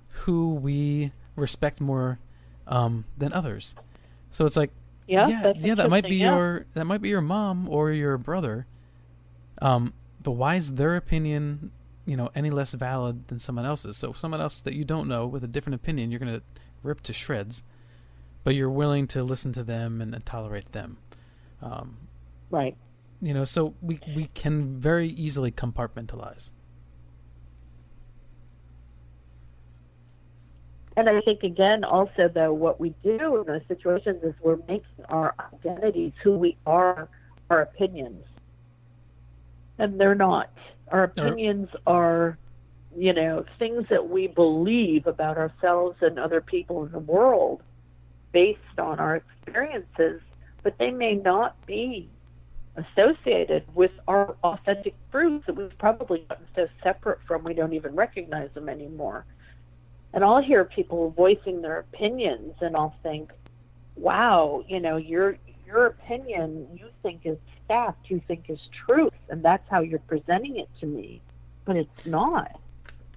S1: who we respect more than others. So it's like that might be your mom or your brother, but why is their opinion any less valid than someone else's? So someone else that you don't know with a different opinion, you're gonna rip to shreds, but you're willing to listen to them and tolerate them.
S3: Right.
S1: So we can very easily compartmentalize.
S3: And I think, again, also, though, what we do in those situations is we're making our identities, who we are, our opinions. And they're not. Our opinions are, things that we believe about ourselves and other people in the world based on our experiences, but they may not be associated with our authentic truths that we've probably gotten so separate from we don't even recognize them anymore. And I'll hear people voicing their opinions, and I'll think, wow, your opinion you think is fact, you think is truth, and that's how you're presenting it to me. But it's not.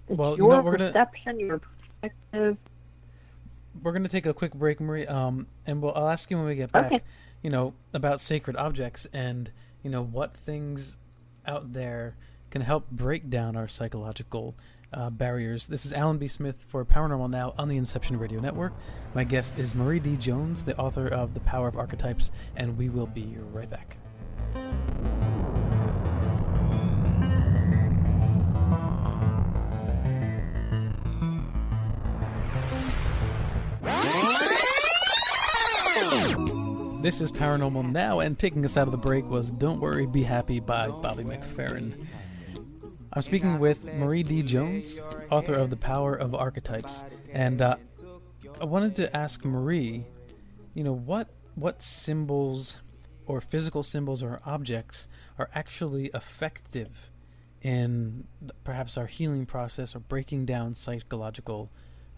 S3: It's your perception, your perspective.
S1: We're going to take a quick break, Marie, and I'll ask you when we get back.
S3: Okay.
S1: About sacred objects and, what things out there can help break down our psychological barriers. This is Alan B. Smith for Paranormal Now on the Inception Radio Network. My guest is Marie D. Jones, the author of The Power of Archetypes, and we will be right back. This is Paranormal Now, and taking us out of the break was Don't Worry, Be Happy by Bobby McFerrin. I'm speaking with Marie D. Jones, author of The Power of Archetypes. And I wanted to ask Marie, what symbols or physical symbols or objects are actually effective in perhaps our healing process or breaking down psychological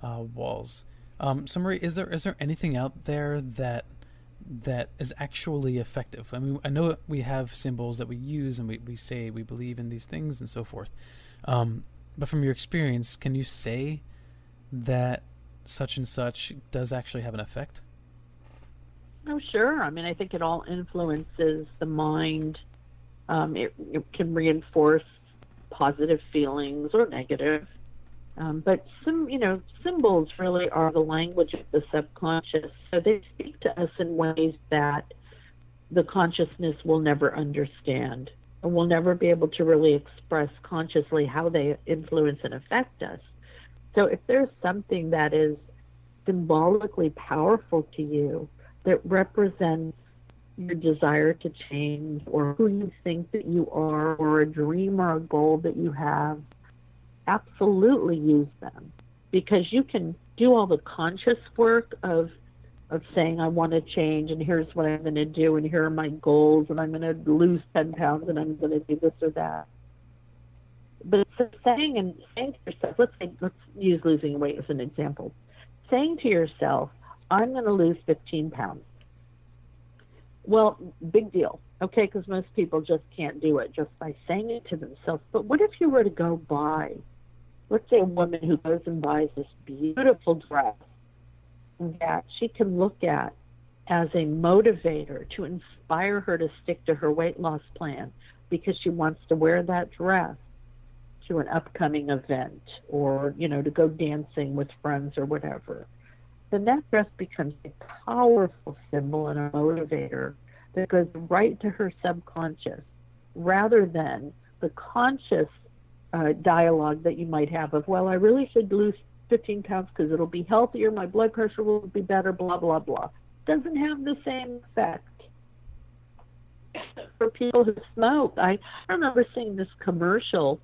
S1: walls. So Marie, is there anything out there that is actually effective? I mean, I know we have symbols that we use and we say we believe in these things and so forth. But from your experience, can you say that such and such does actually have an effect?
S3: Oh, sure. I mean, I think it all influences the mind. It can reinforce positive feelings or negative. But symbols really are the language of the subconscious. So they speak to us in ways that the consciousness will never understand, and we'll never be able to really express consciously how they influence and affect us. So if there's something that is symbolically powerful to you, that represents your desire to change or who you think that you are, or a dream or a goal that you have, absolutely use them, because you can do all the conscious work of saying, I want to change, and here's what I'm going to do, and here are my goals, and I'm going to lose 10 pounds, and I'm going to do this or that. But saying to yourself, let's use losing weight as an example. Saying to yourself, I'm going to lose 15 pounds. Well, big deal, okay, because most people just can't do it just by saying it to themselves. But what if you were to go buy, let's say a woman who goes and buys this beautiful dress that she can look at as a motivator to inspire her to stick to her weight loss plan because she wants to wear that dress to an upcoming event, or, to go dancing with friends or whatever, then that dress becomes a powerful symbol and a motivator that goes right to her subconscious, rather than the conscious dialogue that you might have of, well, I really should lose 15 pounds because it'll be healthier, my blood pressure will be better, blah, blah, blah. Doesn't have the same effect for people who smoke. I remember seeing this commercial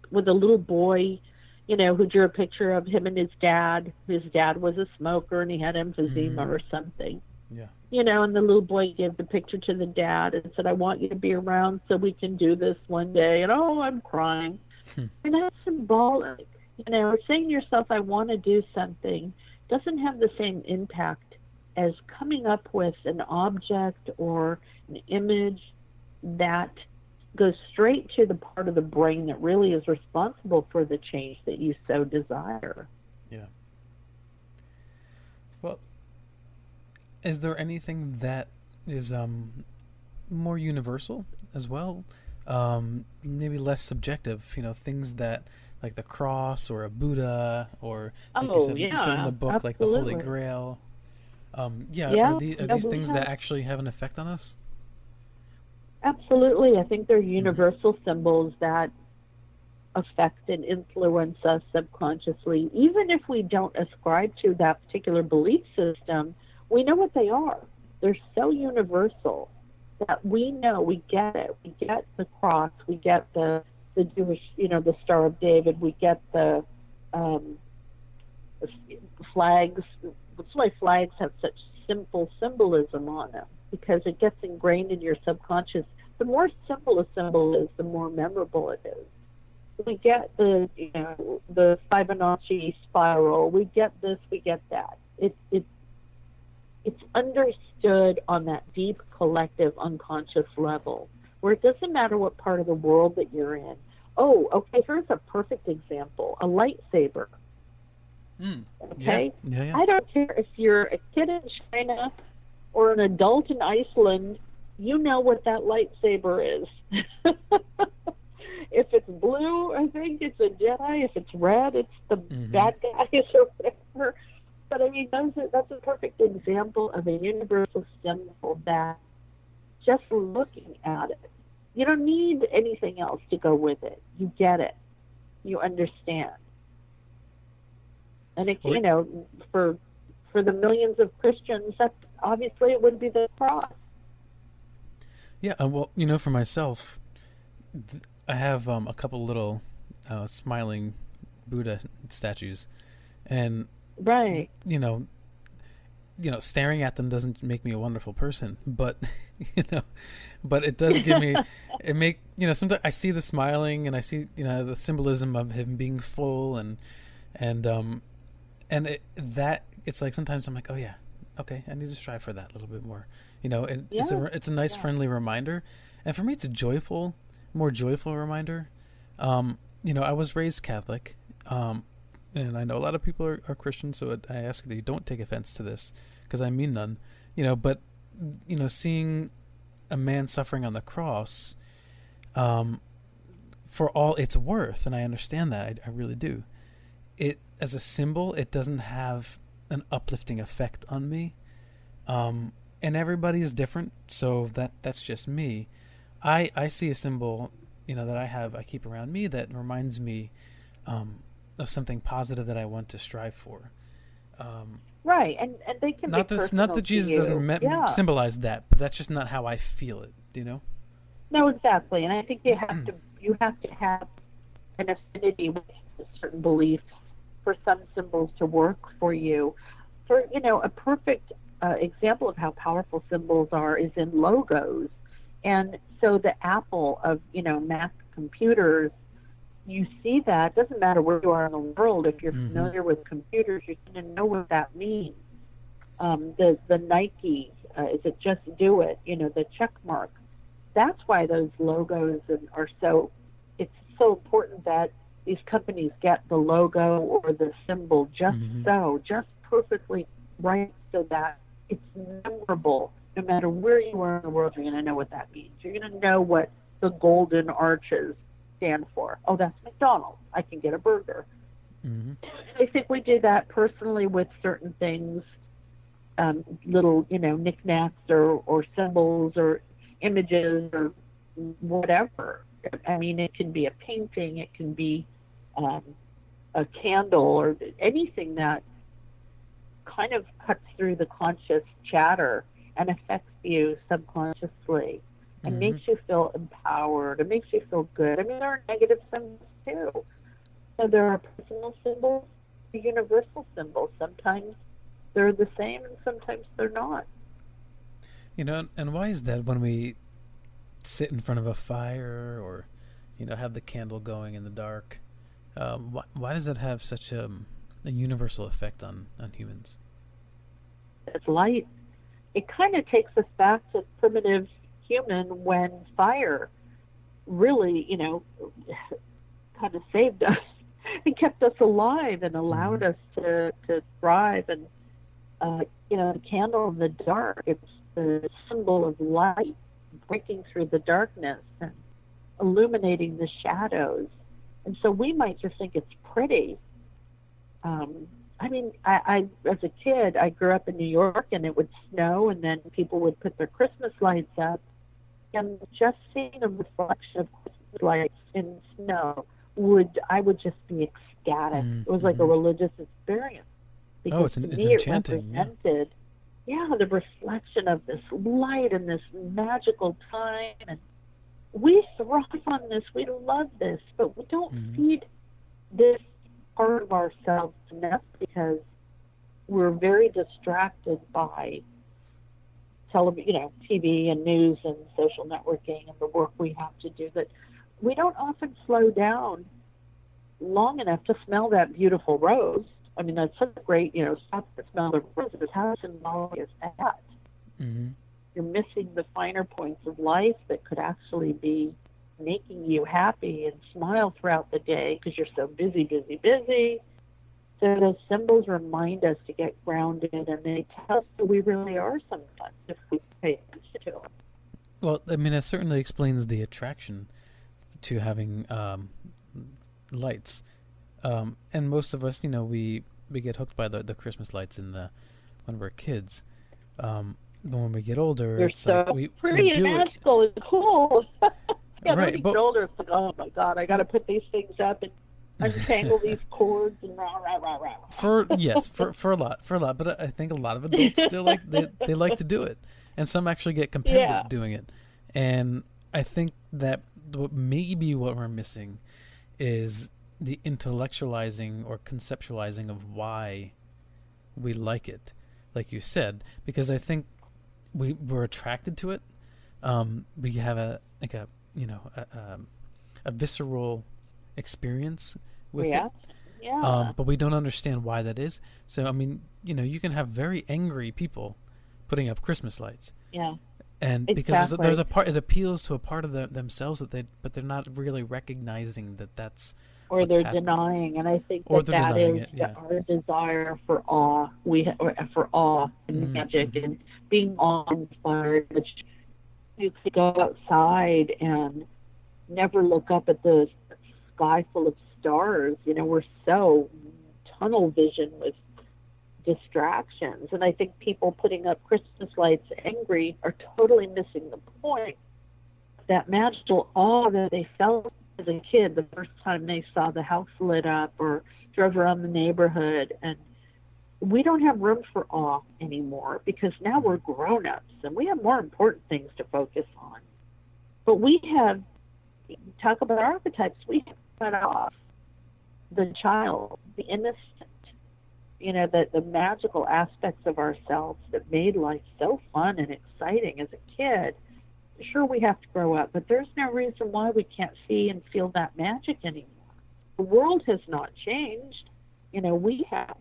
S3: with a little boy, who drew a picture of him and his dad. His dad was a smoker and he had emphysema or something.
S1: Yeah.
S3: And the little boy gave the picture to the dad and said, I want you to be around so we can do this one day. And, I'm crying. And that's symbolic. Saying to yourself, I want to do something, doesn't have the same impact as coming up with an object or an image that goes straight to the part of the brain that really is responsible for the change that you so desire.
S1: Yeah. Well, is there anything that is more universal as well? Maybe less subjective, things that, like the cross or a Buddha, or like you said in the book,
S3: absolutely.
S1: like the Holy Grail. Are these things that actually have an effect on us?
S3: Absolutely. I think they're universal symbols that affect and influence us subconsciously. Even if we don't ascribe to that particular belief system, we know what they are. They're so universal that we know, we get it. We get the cross, we get the Jewish, the Star of David, we get the flags. That's why flags have such simple symbolism on them, because it gets ingrained in your subconscious. The more simple a symbol is, the more memorable it is. We get the Fibonacci spiral. We get this. We get that. It's understood on that deep collective unconscious level, where it doesn't matter what part of the world that you're in. Oh, okay, here's a perfect example, a lightsaber. Okay?
S1: Yeah.
S3: I don't care if you're a kid in China or an adult in Iceland, you know what that lightsaber is. If it's blue, I think it's a Jedi. If it's red, it's the bad guys or whatever. But I mean, that's a perfect example of a universal symbol that just looking at it, you don't need anything else to go with it. You get it. You understand. And it, for the millions of Christians, that obviously it would be the cross.
S1: Yeah, well, for myself, I have a couple little smiling Buddha statues, and
S3: right,
S1: staring at them doesn't make me a wonderful person, but but it does give me sometimes I see the smiling and I see the symbolism of him being full and it's like sometimes I'm like, oh yeah, okay, I need to strive for that a little bit more, it's a nice friendly reminder, and for me it's a more joyful reminder. I was raised Catholic, and I know a lot of people are Christian, so I ask that you don't take offense to this, because I mean none. But seeing a man suffering on the cross, for all it's worth, and I understand that, I really do. It as a symbol, it doesn't have an uplifting effect on me, and everybody is different, so that's just me. I see a symbol, that I keep around me that reminds me of something positive that I want to strive for.
S3: Right, and they can
S1: not
S3: be
S1: not that Jesus doesn't symbolize that, but that's just not how I feel it. Do you know?
S3: No, exactly, and I think you have to have an affinity with certain beliefs for some symbols to work for you. For a perfect example of how powerful symbols are is in logos, and so the Apple of Mac computers. You see that. It doesn't matter where you are in the world. If you're familiar with computers, you're going to know what that means. The Nike, is it Just Do It? The check mark. That's why those logos are so. It's so important that these companies get the logo or the symbol just perfectly right, so that it's memorable. No matter where you are in the world, you're going to know what that means. You're going to know what the golden arches stand for? Oh, that's McDonald's. I can get a burger.
S1: Mm-hmm.
S3: I think we do that personally with certain things, little, knickknacks or symbols or images or whatever. I mean, it can be a painting, it can be a candle, or anything that kind of cuts through the conscious chatter and affects you subconsciously and makes you feel empowered. It makes you feel good. I mean, there are negative symbols too. So there are personal symbols, universal symbols. Sometimes they're the same and sometimes they're not.
S1: And why is that when we sit in front of a fire or, have the candle going in the dark? Why does that have such a universal effect on humans?
S3: It's light. It kind of takes us back to primitive human when fire really, kind of saved us and kept us alive and allowed us to thrive. And, the candle in the dark, it's the symbol of light breaking through the darkness and illuminating the shadows. And so we might just think it's pretty. I as a kid, I grew up in New York, and it would snow, and then people would put their Christmas lights up. And just seeing a reflection of Christmas lights in snow, I would just be ecstatic. It was like a religious experience. Because
S1: it's enchanting.
S3: It represented, the reflection of this light and this magical time. And we thrive on this. We love this, but we don't feed this part of ourselves enough because we're very distracted by TV and news and social networking and the work we have to do, that we don't often slow down long enough to smell that beautiful rose. I mean, that's such a great, stop and smell the roses. How symbolic is that? Mm-hmm. You're missing the finer points of life that could actually be making you happy and smile throughout the day because you're so busy. So those symbols remind us to get grounded, and they tell us who we really are sometimes if we pay attention to them.
S1: Well, I mean, that certainly explains the attraction to having lights. And most of us, we get hooked by the Christmas lights when we're kids. But when we get older,
S3: they're
S1: it's
S3: so
S1: like
S3: pretty and magical and cool.
S1: Right,
S3: when you get older, it's like, oh my God, I got to put these things up and untangle these cords and rah.
S1: For a lot, but I think a lot of adults still they like to do it, and some actually get competitive doing it. And I think that maybe what we're missing is the intellectualizing or conceptualizing of why we like it, like you said, because I think we're attracted to it. We have a visceral experience with it. But we don't understand why that is. So I mean, you can have very angry people putting up Christmas lights. Yeah. And because there's a part, it appeals to a part of themselves but they're not really recognizing that's
S3: or they're denying, and I think that is our desire for awe. For awe and magic and being awe-inspired. Which you could go outside and never look up at the sky full of stars. We're so tunnel vision with distractions, and I think people putting up Christmas lights angry are totally missing the point. That magical awe that they felt as a kid the first time they saw the house lit up or drove around the neighborhood. And we don't have room for awe anymore because now we're grown-ups and we have more important things to focus on. But talk about archetypes, we have cut off the child, the innocent, the magical aspects of ourselves that made life so fun and exciting as a kid. Sure, we have to grow up, but there's no reason why we can't see and feel that magic anymore. The world has not changed. We have.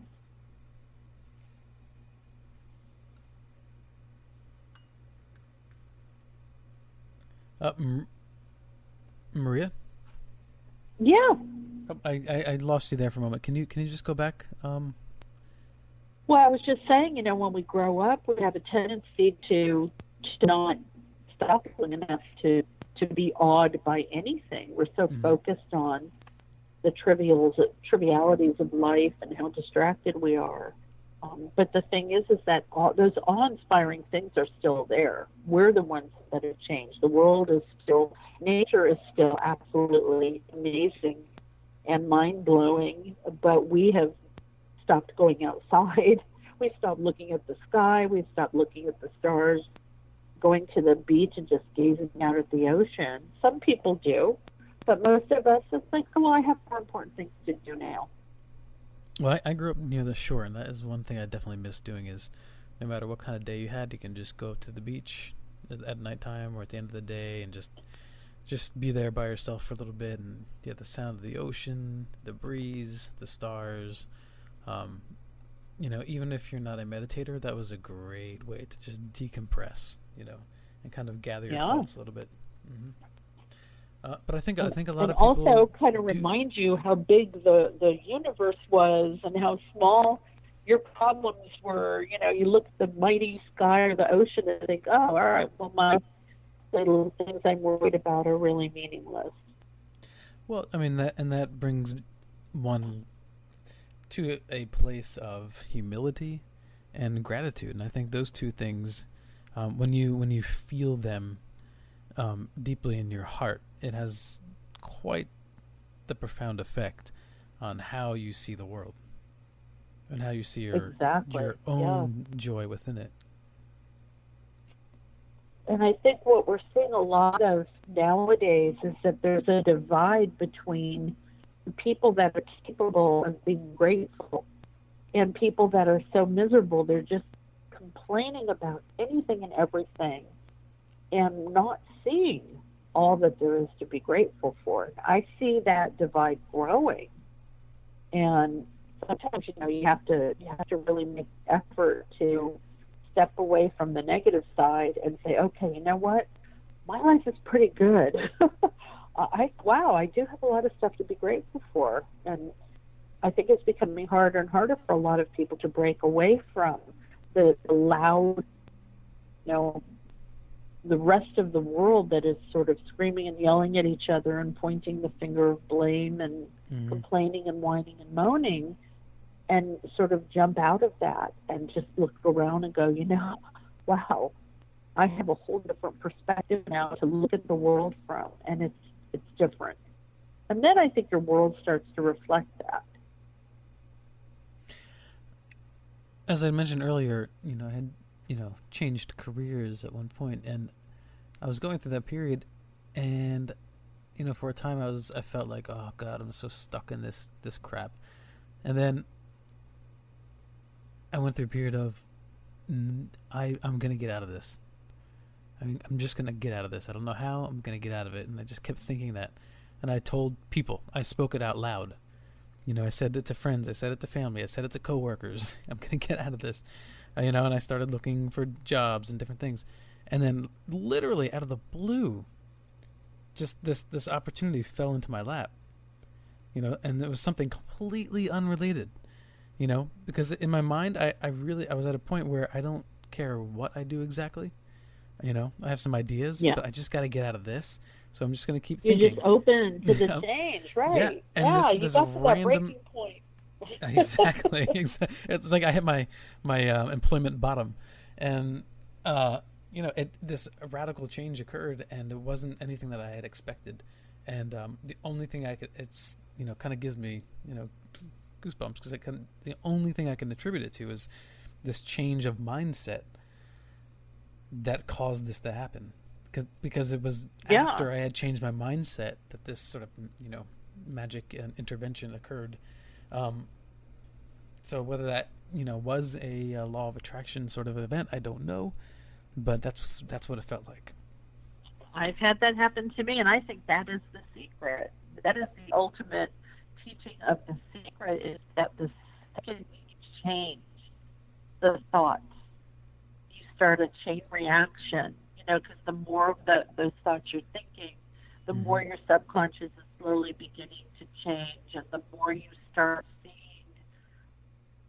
S1: Maria?
S3: Yeah.
S1: Oh, I lost you there for a moment. Can you just go back?
S3: Well, I was just saying, when we grow up, we have a tendency to not stop long enough to to be awed by anything. We're so focused on the trivialities of life and how distracted we are. But the thing is that those awe-inspiring things are still there. We're the ones that have changed. The world is still, nature is still absolutely amazing and mind-blowing, but we have stopped going outside. We stopped looking at the sky. We've stopped looking at the stars, going to the beach and just gazing out at the ocean. Some people do, but most of us, it's like, oh, well, I have more important things to do now.
S1: Well, I grew up near the shore, and that is one thing I definitely miss doing is no matter what kind of day you had, you can just go to the beach at nighttime or at the end of the day and just be there by yourself for a little bit and get the sound of the ocean, the breeze, the stars. Even if you're not a meditator, that was a great way to just decompress, and kind of gather your thoughts a little bit. But I think a lot of people
S3: also kind of remind you how big the universe was and how small your problems were. You look at the mighty sky or the ocean and think, oh, all right, well, my little things I'm worried about are really meaningless.
S1: Well, I mean, that brings one to a place of humility and gratitude, and I think those two things, when you feel them deeply in your heart, it has quite the profound effect on how you see the world and how you see your own joy within it.
S3: And I think what we're seeing a lot of nowadays is that there's a divide between people that are capable of being grateful and people that are so miserable they're just complaining about anything and everything and not seeing all that there is to be grateful for. I see that divide growing, and sometimes you have to really make effort to step away from the negative side and say, okay, you know what, my life is pretty good. I do have a lot of stuff to be grateful for, and I think it's becoming harder and harder for a lot of people to break away from the loud, the rest of the world that is sort of screaming and yelling at each other and pointing the finger of blame and complaining and whining and moaning, and sort of jump out of that and just look around and go, wow, I have a whole different perspective now to look at the world from, and it's different. And then I think your world starts to reflect that.
S1: As I mentioned earlier, I had changed careers at one point, and I was going through that period, and for a time I felt like, oh God, I'm so stuck in this crap. And then I went through a period of I'm gonna get out of this. I'm just gonna get out of this. I don't know how, I'm gonna get out of it. And I just kept thinking that, and I told people, I spoke it out loud. I said it to friends, I said it to family, I said it to coworkers. I'm gonna get out of this. And I started looking for jobs and different things. And then literally out of the blue, just this opportunity fell into my lap. And it was something completely unrelated. Because in my mind, I was at a point where I don't care what I do exactly. I have some ideas, but I just got to get out of this. So I'm just going to keep thinking.
S3: You're just open to the change, right?
S1: Yeah, and
S3: you got to that breaking point.
S1: Exactly. It's like I hit my employment bottom, and this radical change occurred, and it wasn't anything that I had expected. And the only thing it's kind of gives me goosebumps, because the only thing I can attribute it to is this change of mindset that caused this to happen. Because it was after I had changed my mindset that this sort of magic intervention occurred. So whether that was a law of attraction sort of event, I don't know, but that's what it felt like.
S3: I've had that happen to me, and I think that is the secret. That is the ultimate teaching of the secret, is that the second you change the thoughts, you start a chain reaction. Because the more of those thoughts you're thinking, the more your subconscious is slowly beginning to change, and the more you start seeing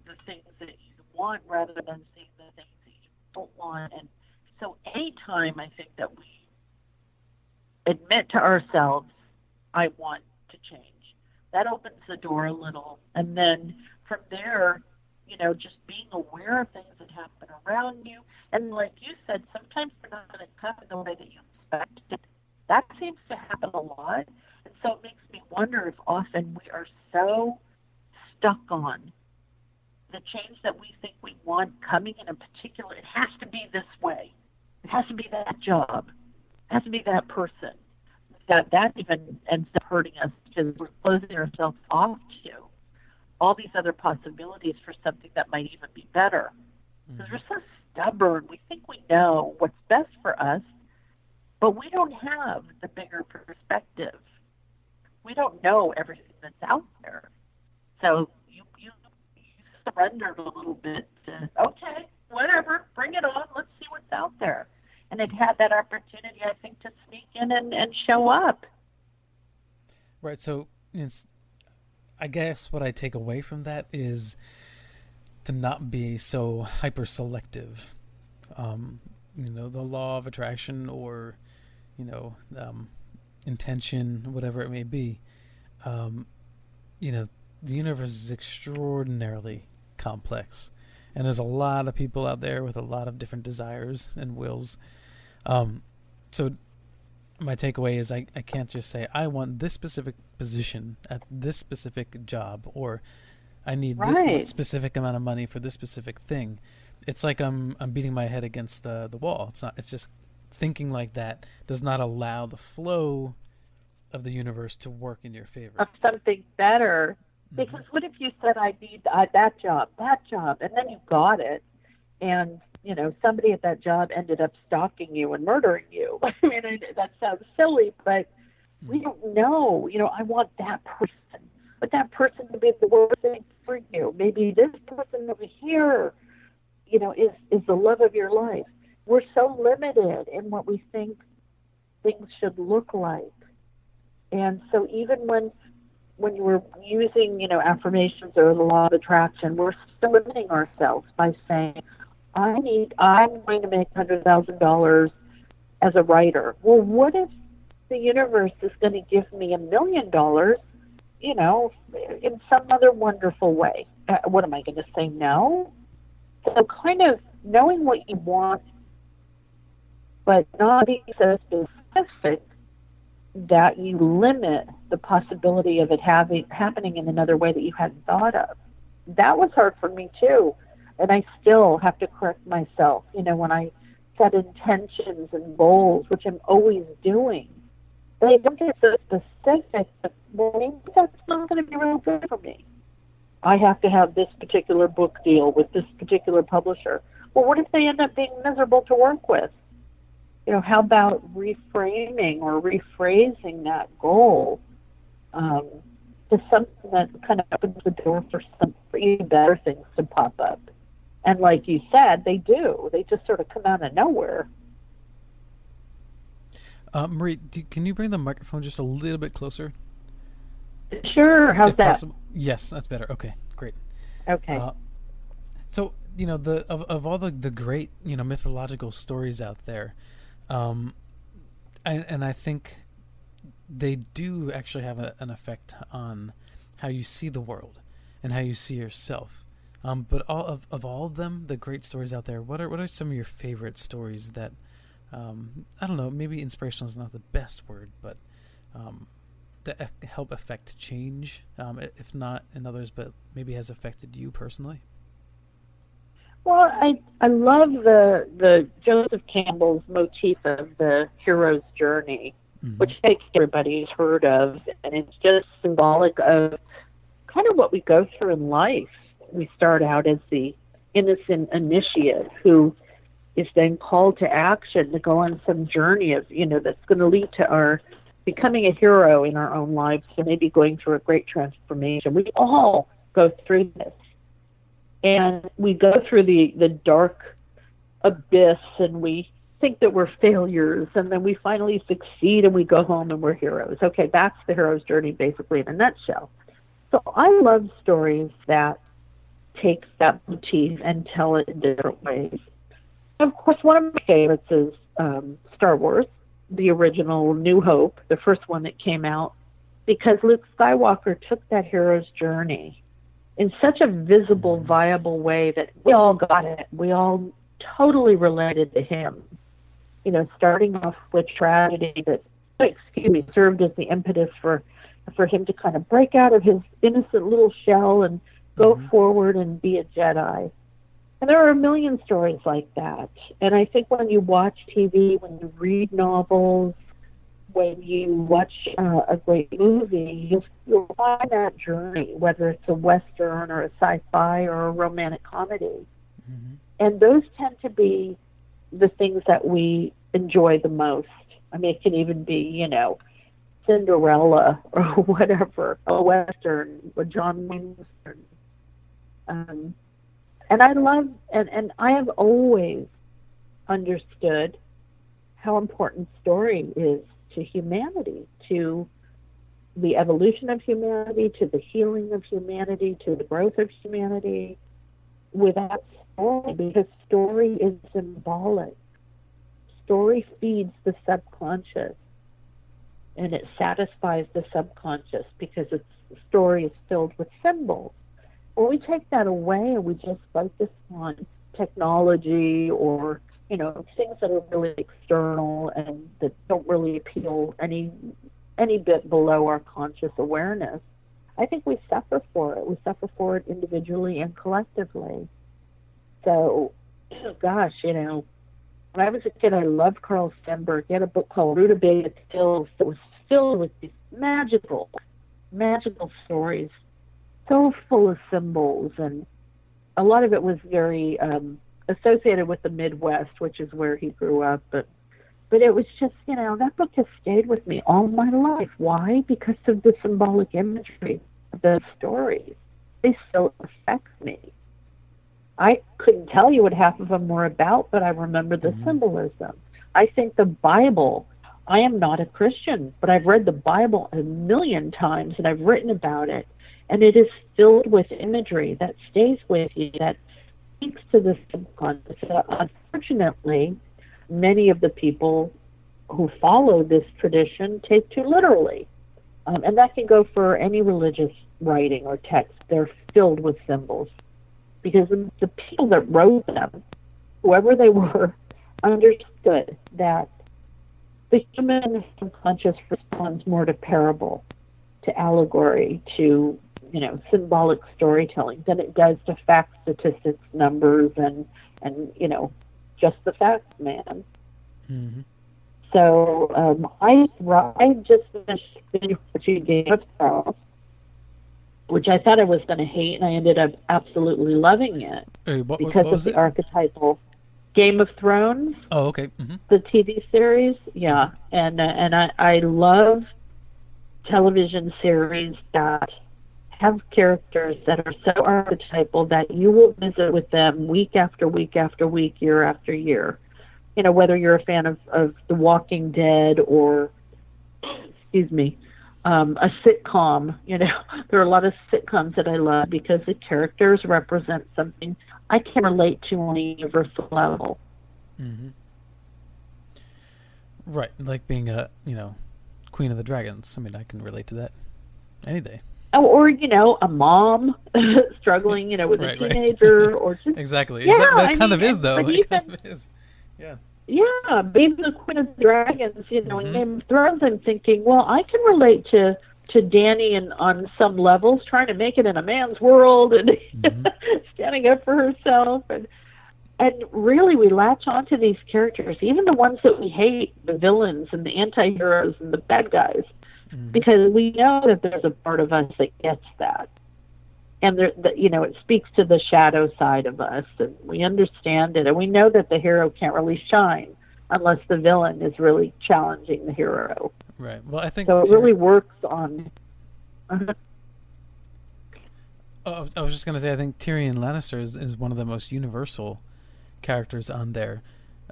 S3: the things that you want rather than seeing the things that you don't want. And so anytime I think that we admit to ourselves, I want to change. That opens the door a little. And then from there, just being aware of things that happen around you. And like you said, sometimes they're not going to come in the way that you expected. That seems to happen a lot. And so it makes me wonder if often we are so stuck on the change that we think we want coming in a particular, it has to be this way. It has to be that job. It has to be that person. That even ends up hurting us because we're closing ourselves off to all these other possibilities for something that might even be better. Because we're so stubborn. We think we know what's best for us, but we don't have the bigger perspective. We don't know everything that's out there. So you surrendered a little bit to, okay, whatever, bring it on, let's see what's out there. And it had that opportunity, I think, to sneak in and show up.
S1: Right. So I guess what I take away from that is to not be so hyper selective. The law of attraction or, intention, whatever it may be. The universe is extraordinarily complex. And there's a lot of people out there with a lot of different desires and wills. So my takeaway is I can't just say, I want this specific position at this specific job, or I need this specific amount of money for this specific thing. It's like I'm beating my head against the wall. It's just thinking like that does not allow the flow of the universe to work in your favor.
S3: Of something better. Because what if you said, I need that job, and then you got it, and, somebody at that job ended up stalking you and murdering you. I mean, that sounds silly, but we don't know. I want that person, but that person could be the worst thing for you. Maybe this person over here, is the love of your life. We're so limited in what we think things should look like. And so even when you were using, affirmations or the law of attraction, we're still limiting ourselves by saying, I'm going to make $100,000 as a writer. Well, what if the universe is going to give me $1 million, in some other wonderful way? What am I going to say no? So kind of knowing what you want, but not being so specific that you limit the possibility of it happening in another way that you hadn't thought of. That was hard for me too. And I still have to correct myself, when I set intentions and goals, which I'm always doing. They don't get so specific, but maybe that's not going to be real good for me. I have to have this particular book deal with this particular publisher. Well, what if they end up being miserable to work with? How about reframing or rephrasing that goal to something that kind of opens the door for even better things to pop up? And like you said, they do. They just sort of come out of nowhere.
S1: Marie, can you bring the microphone just a little bit closer?
S3: Sure. How's that?
S1: Possible? Yes, that's better. Okay, great.
S3: Okay.
S1: So, of all the great, mythological stories out there, and I think they do actually have an effect on how you see the world and how you see yourself. But all of them, the great stories out there, what are some of your favorite stories that, I don't know, maybe inspirational is not the best word, but that help affect change, if not in others, but maybe has affected you personally?
S3: Well, I love the Joseph Campbell's motif of the hero's journey, which I think everybody's heard of, and it's just symbolic of kind of what we go through in life. We start out as the innocent initiate who is then called to action to go on some journey of, that's going to lead to our becoming a hero in our own lives, and maybe going through a great transformation. We all go through this. And we go through the dark abyss, and we think that we're failures, and then we finally succeed, and we go home and we're heroes. Okay, that's the hero's journey basically in a nutshell. So I love stories that take that motif and tell it in different ways. Of course, one of my favorites is Star Wars. the original New Hope, the first one that came out, because Luke Skywalker took that hero's journey in such a visible, viable way that we all got it. We all totally related to him. You know, starting off with tragedy that, served as the impetus for him to kind of break out of his innocent little shell and go forward and be a Jedi. And there are a million stories like that. And I think when you watch TV, when you read novels, when you watch a great movie, you'll find that journey, whether it's a Western or a sci-fi or a romantic comedy. And those tend to be the things that we enjoy the most. I mean, it can even be, you know, Cinderella or whatever, a Western, or John Wayne Western. And I love, and I have always understood how important story is to humanity, to the evolution of humanity, to the healing of humanity, to the growth of humanity. Without story, because story is symbolic. Story feeds the subconscious, and it satisfies the subconscious because its story is filled with symbols. When we take that away and we just focus on technology or, you know, things that are really external and that don't really appeal any bit below our conscious awareness, I think we suffer for it. We suffer for it individually and collectively. So, gosh, you know, when I was a kid, I loved Carl Stenberg. He had a book called Rutabaga Tales that was filled with these magical stories, so full of symbols, and a lot of it was very associated with the Midwest, which is where he grew up. But it was just, you know, that book has stayed with me all my life. Why? Because of the symbolic imagery of those stories. They still affect me. I couldn't tell you what half of them were about, but I remember the symbolism. I think the Bible, I am not a Christian, but I've read the Bible a million times and I've written about it, and it is filled with imagery that stays with you, that speaks to the subconscious. Unfortunately, many of the people who follow this tradition take too literally. And that can go for any religious writing or text. They're filled with symbols. Because the people that wrote them, whoever they were, understood that the human subconscious responds more to parable, to allegory, to, you know, symbolic storytelling than it does to facts, statistics, numbers, and you know, just the facts, man. So I just finished watching Game of Thrones, which I thought I was going to hate, and I ended up absolutely loving it because of the archetypal Game of Thrones.
S1: Oh, okay.
S3: The TV series, yeah, and I love television series that have characters that are so archetypal that you will visit with them week after week after week, year after year. You know, whether you're a fan of The Walking Dead or, a sitcom. You know, there are a lot of sitcoms that I love because the characters represent something I can relate to on a universal level.
S1: Right, like being a, you know, Queen of the Dragons. I mean, I can relate to that any day.
S3: Oh, or, you know, a mom struggling, you know, with a teenager, or just
S1: exactly.
S3: Yeah,
S1: that kind of is, though. It kind of is. Yeah.
S3: Yeah, maybe the Queen of the Dragons, you know, in Game of Thrones, I'm thinking, well, I can relate to Dany and on some levels, trying to make it in a man's world and standing up for herself. And really, we latch onto these characters, even the ones that we hate, the villains and the anti-heroes and the bad guys, because we know that there's a part of us that gets that. And, you know, it speaks to the shadow side of us, and we understand it. And we know that the hero can't really shine unless the villain is really challenging the hero.
S1: Right. Well, I think
S3: so. It really works on.
S1: Oh, I was just going to say, I think Tyrion Lannister is one of the most universal characters on there.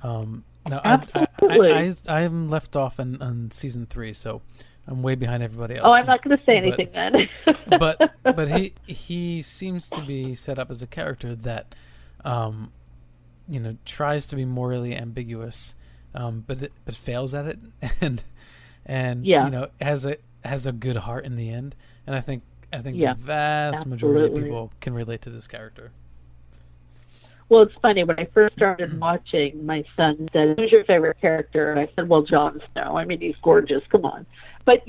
S1: Now,
S3: absolutely.
S1: I am left off on season 3, so I'm way behind everybody else.
S3: Oh, I'm not going to say anything then.
S1: but he seems to be set up as a character that, you know, tries to be morally ambiguous, but fails at it, and
S3: Yeah.
S1: has a good heart in the end. And I think
S3: Yeah,
S1: the vast majority of
S3: absolutely.
S1: people can relate to this character.
S3: Well, it's funny. When I first started watching, my son said, "Who's your favorite character?" And I said, "Well, Jon Snow. I mean, he's gorgeous. Come on." But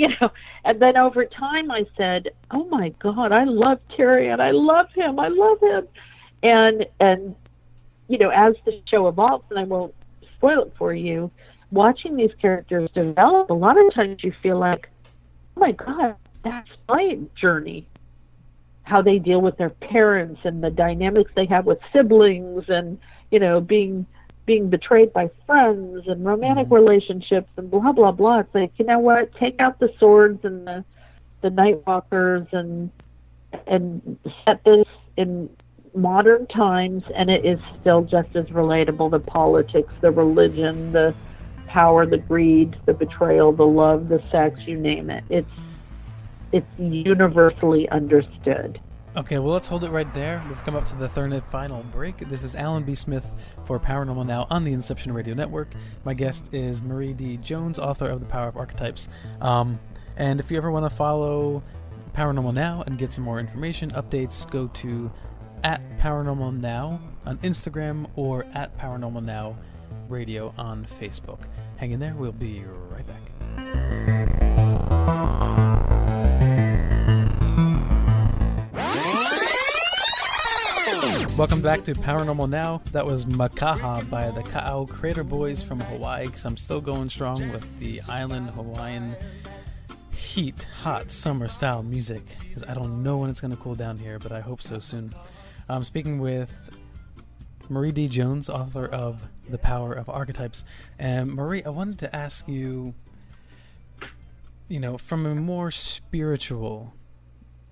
S3: and then over time, I said, "Oh my God, I love Tyrion. I love him. I love him." And as the show evolves, and I won't spoil it for you, watching these characters develop, a lot of times you feel like, "Oh my God, that's my journey." How they deal with their parents and the dynamics they have with siblings, and being betrayed by friends and romantic relationships and blah blah blah. It's like, you know what? Take out the swords and the Night Walkers and set this in modern times, and it is still just as relatable. The politics, the religion, the power, the greed, the betrayal, the love, the sex, you name it. It's universally understood.
S1: Okay, well, let's hold it right there. We've come up to the third and final break. This is Alan B. Smith for Paranormal Now on the Inception Radio Network. My guest is Marie D. Jones, author of The Power of Archetypes. And if you ever want to follow Paranormal Now and get some more information, updates, go to @Paranormal Now on Instagram or @Paranormal Now Radio on Facebook. Hang in there. We'll be right back. Welcome back to Paranormal Now. That was Makaha by the Ka'au Crater Boys from Hawaii, because I'm still going strong with the island Hawaiian heat, hot summer style music, because I don't know when it's going to cool down here, but I hope so soon. I'm speaking with Marie D. Jones, author of The Power of Archetypes. And Marie, I wanted to ask you, from a more spiritual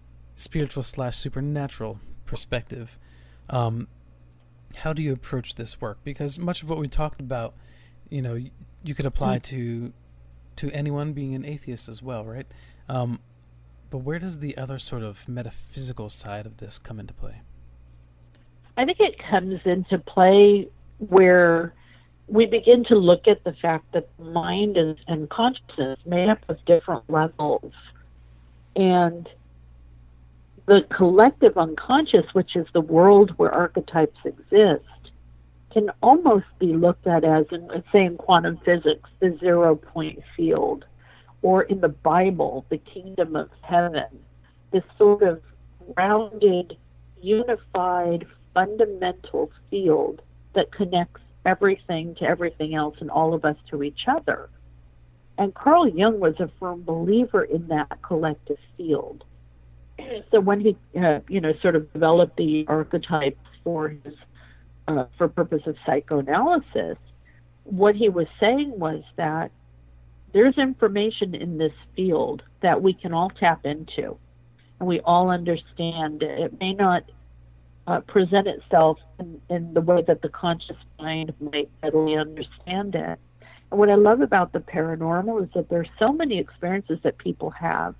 S1: / supernatural perspective, how do you approach this work? Because much of what we talked about, you could apply to anyone, being an atheist as well, right? But where does the other sort of metaphysical side of this come into play?
S3: I think it comes into play where we begin to look at the fact that mind and consciousness made up of different levels, and the collective unconscious, which is the world where archetypes exist, can almost be looked at as, say, in quantum physics, the 0-point field, or in the Bible, the kingdom of heaven, this sort of rounded, unified, fundamental field that connects everything to everything else and all of us to each other. And Carl Jung was a firm believer in that collective field. So when he, sort of developed the archetypes for purpose of psychoanalysis, what he was saying was that there's information in this field that we can all tap into, and we all understand. It may not present itself in the way that the conscious mind might readily understand it. And what I love about the paranormal is that there's so many experiences that people have,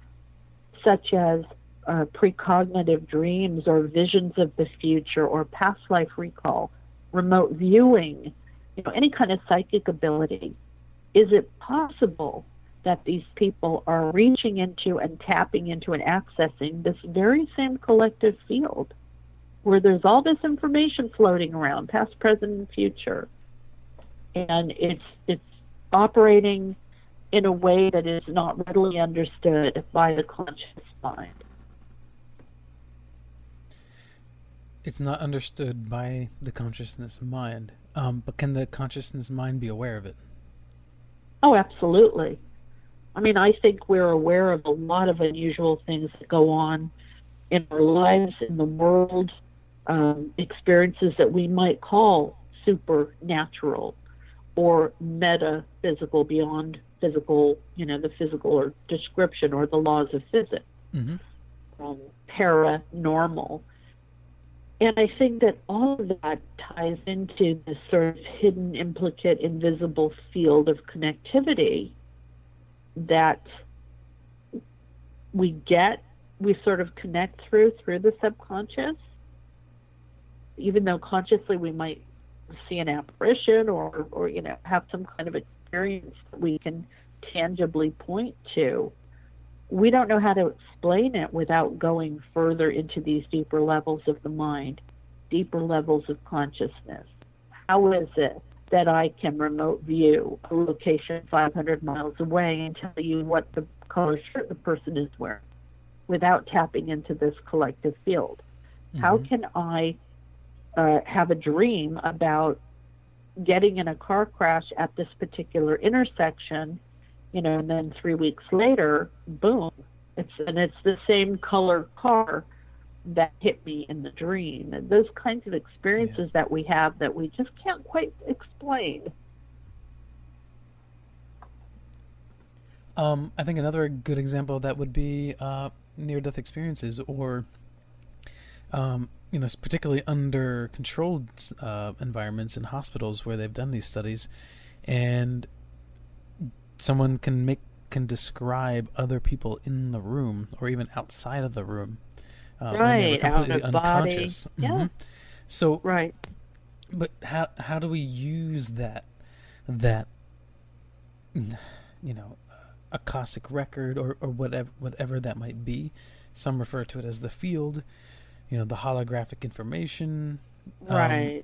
S3: such as precognitive dreams or visions of the future or past life recall, remote viewing, any kind of psychic ability. Is it possible that these people are reaching into and tapping into and accessing this very same collective field where there's all this information floating around, past, present, and future, and it's operating in a way that is not readily understood by the conscious mind?
S1: It's not understood by the consciousness mind, but can the consciousness mind be aware of it?
S3: Oh, absolutely. I mean, I think we're aware of a lot of unusual things that go on in our lives, in the world, experiences that we might call supernatural or metaphysical, beyond physical, the physical or description or the laws of physics, paranormal. And I think that all of that ties into this sort of hidden, implicate, invisible field of connectivity that we sort of connect through the subconscious, even though consciously we might see an apparition or have some kind of experience that we can tangibly point to, we don't know how to explain it without going further into these deeper levels of the mind, deeper levels of consciousness. How is it that I can remote view a location 500 miles away and tell you what the color shirt the person is wearing without tapping into this collective field? How can I have a dream about getting in a car crash at this particular intersection, and then 3 weeks later, boom, it's the same color car that hit me in the dream. And those kinds of experiences that we have that we just can't quite explain.
S1: I think another good example of that would be near-death experiences, or particularly under controlled environments in hospitals where they've done these studies, and someone can describe other people in the room or even outside of the room, when they were completely unconscious.
S3: Body. Yeah.
S1: So
S3: right.
S1: But how do we use that Akashic record or whatever that might be? Some refer to it as the field, the holographic information.
S3: Right.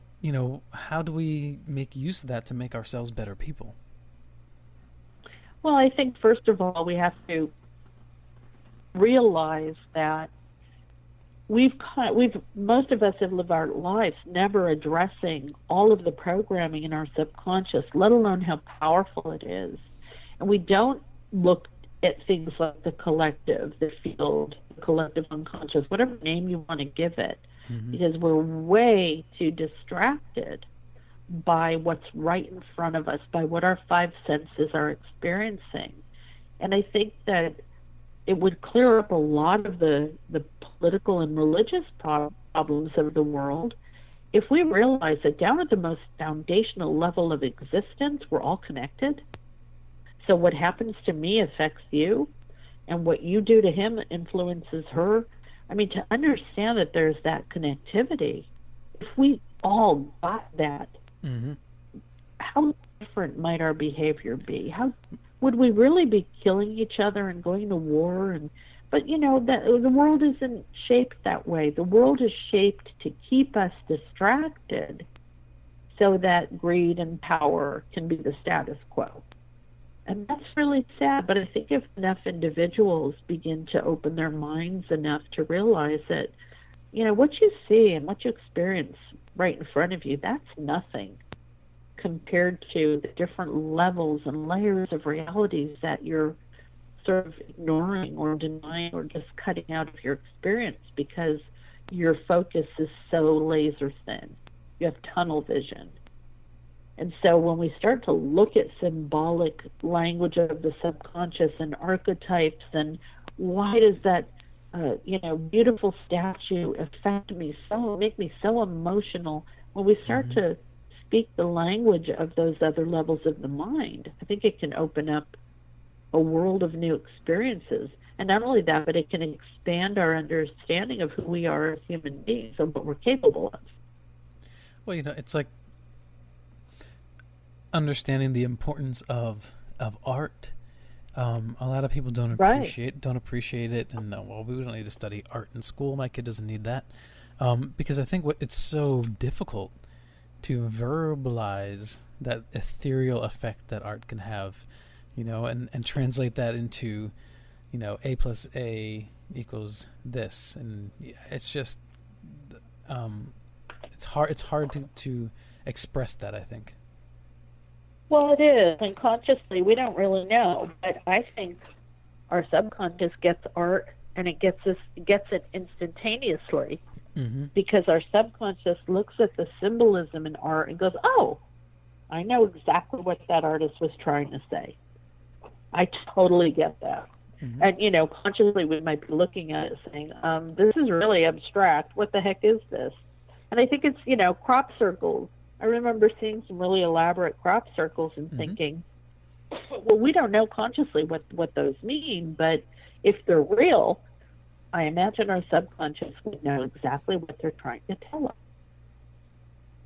S1: How do we make use of that to make ourselves better people?
S3: Well, I think first of all we have to realize that most of us have lived our lives never addressing all of the programming in our subconscious, let alone how powerful it is. And we don't look at things like the collective, the field, the collective unconscious, whatever name you want to give it, because we're way too distracted by what's right in front of us, by what our five senses are experiencing. And I think that it would clear up a lot of the political and religious problems of the world if we realize that down at the most foundational level of existence, we're all connected. So what happens to me affects you, and what you do to him influences her. I mean, to understand that there's that connectivity, if we all got that, how different might our behavior be? How would we really be killing each other and going to war? But the world isn't shaped that way. The world is shaped to keep us distracted so that greed and power can be the status quo. And that's really sad, but I think if enough individuals begin to open their minds enough to realize that, what you see and what you experience right in front of you, that's nothing compared to the different levels and layers of realities that you're sort of ignoring or denying or just cutting out of your experience because your focus is so laser thin. You have tunnel vision. And so when we start to look at symbolic language of the subconscious and archetypes, and why does that beautiful statue affect me make me so emotional, when we start to speak the language of those other levels of the mind, I think it can open up a world of new experiences. And not only that, but it can expand our understanding of who we are as human beings and what we're capable of.
S1: Well, it's like understanding the importance of art. A lot of people don't appreciate it, and we don't need to study art in school. My kid doesn't need that, because I think it's so difficult to verbalize that ethereal effect that art can have, and translate that into, A plus A equals this, and it's just, it's hard to express that, I think.
S3: Well, it is, and consciously we don't really know, but I think our subconscious gets art, and it gets it instantaneously, because our subconscious looks at the symbolism in art and goes, "Oh, I know exactly what that artist was trying to say. I totally get that." And consciously we might be looking at it saying, "This is really abstract. What the heck is this?" And I think it's crop circles. I remember seeing some really elaborate crop circles and thinking, well, we don't know consciously what those mean, but if they're real, I imagine our subconscious would know exactly what they're trying to tell us.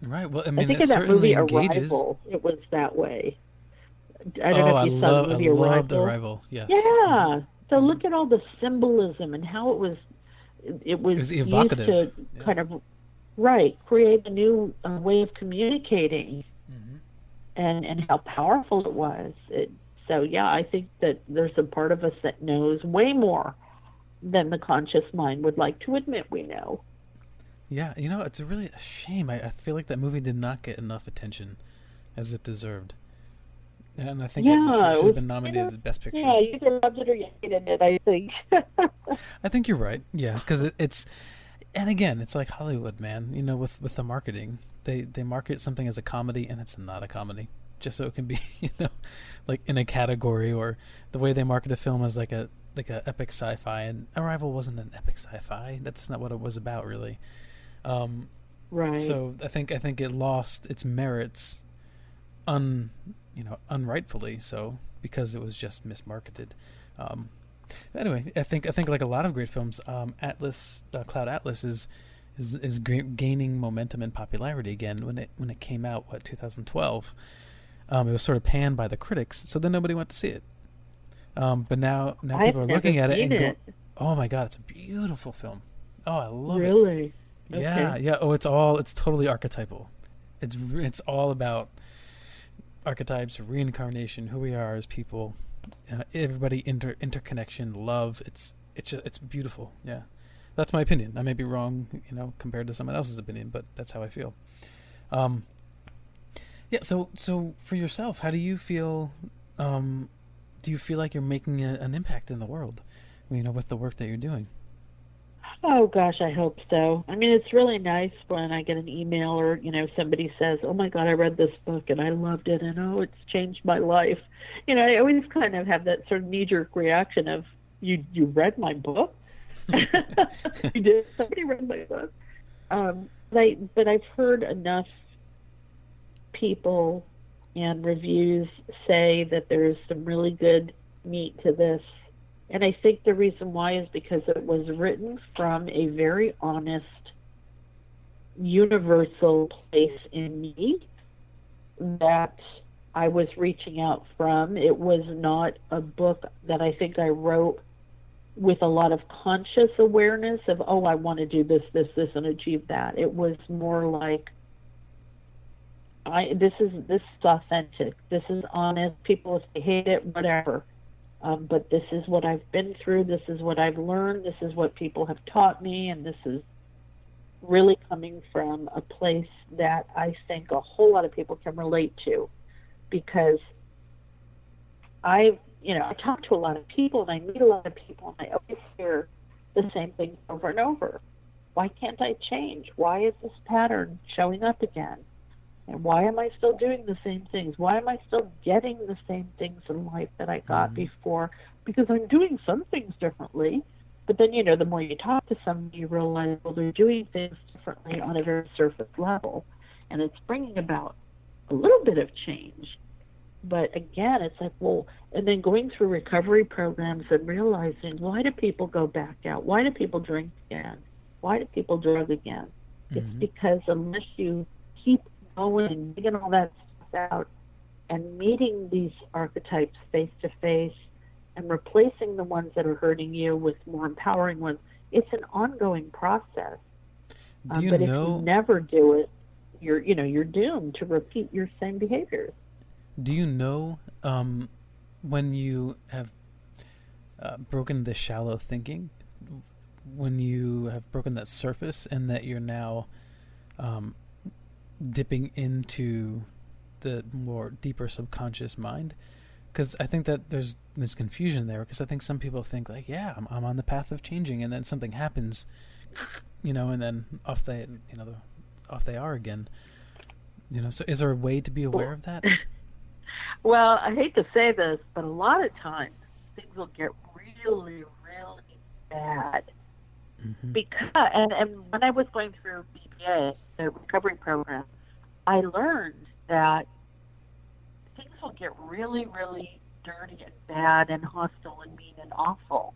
S1: Right. Well, I
S3: I
S1: mean,
S3: think
S1: it
S3: in that movie
S1: certainly engages.
S3: Arrival, it was that way. I don't
S1: Oh,
S3: know if you saw the movie
S1: I loved
S3: Arrival.
S1: Arrival. Yes.
S3: Yeah. So
S1: Hmm.
S3: look at all the symbolism and how it
S1: It
S3: was
S1: was
S3: used
S1: evocative.
S3: to
S1: Yeah.
S3: kind of create a new way of communicating,
S1: Hmm.
S3: and how powerful it was. So yeah, I think that there's a part of us that knows way more than the conscious mind would like to admit we know.
S1: Yeah. It's a really a shame. I feel like that movie did not get enough attention as it deserved. And I think it
S3: Yeah, it
S1: should have
S3: was
S1: been
S3: kind
S1: nominated
S3: of,
S1: as Best Picture.
S3: yeah, you either loved it or you hated it, I think.
S1: I think you're right. Yeah, because it's, and again, it's like Hollywood, man. With the marketing, they market something as a comedy, and it's not a comedy, just so it can be, like in a category, or the way they market a film as like a epic sci-fi. And Arrival wasn't an epic sci-fi. That's not what it was about, really. Um,
S3: Right.
S1: so I think it lost its merits, unrightfully so, because it was just mismarketed. Um, anyway, I think like a lot of great films, Atlas, Cloud Atlas is gaining momentum and popularity again. When it came out, 2012, it was sort of panned by the critics, so then nobody went to see it. But now
S3: I've
S1: people are
S3: never
S1: looking at it
S3: seen
S1: and go,
S3: it.
S1: "Oh my God, it's a beautiful film. Oh, I love it."
S3: Really?
S1: Yeah,
S3: Okay.
S1: yeah. Oh, it's totally archetypal. It's all about archetypes, reincarnation, who we are as people, everybody interconnection, love. It's beautiful. Yeah, that's my opinion. I may be wrong, compared to someone else's opinion, but that's how I feel. Um, yeah. So for yourself, how do you feel? Do you feel like you're making an impact in the world? With the work that you're doing.
S3: Oh gosh, I hope so. I mean, it's really nice when I get an email or, somebody says, "Oh my God, I read this book and I loved it and oh, it's changed my life." I always kind of have that sort of knee-jerk reaction of, "You read my book?" You did? Somebody read my book. But I've heard enough people and reviews say that there's some really good meat to this. And I think the reason why is because it was written from a very honest, universal place in me that I was reaching out from. It was not a book that I think I wrote with a lot of conscious awareness of, oh, I want to do this, this, this, and achieve that. It was more like, this is authentic. This is honest. People, if they hate it, whatever. But this is what I've been through. This is what I've learned. This is what people have taught me. And this is really coming from a place that I think a whole lot of people can relate to. Because I talk to a lot of people and I meet a lot of people and I always hear the same things over and over. Why can't I change? Why is this pattern showing up again? And why am I still doing the same things? Why am I still getting the same things in life that I got before? Because I'm doing some things differently. But then, the more you talk to somebody, you realize, well, they're doing things differently on a very surface level. And it's bringing about a little bit of change. But again, it's like, well, and then going through recovery programs and realizing, why do people go back out? Why do people drink again? Why do people drug again? It's because unless you keep going and digging all that stuff out and meeting these archetypes face to face and replacing the ones that are hurting you with more empowering ones, it's an ongoing process. But if you never do it, you're doomed to repeat your same behaviors.
S1: Do you know when you have broken the shallow thinking, when you have broken that surface, and that you're now dipping into the more deeper subconscious mind? Because I think that there's this confusion there, because I think some people think like, yeah, I'm on the path of changing, and then something happens, and then off they are again. So is there a way to be aware of that?
S3: Well, I hate to say this, but a lot of times things will get really, really bad. Because and when I was going through BPA, the recovery program, I learned that things will get really, really dirty and bad and hostile and mean and awful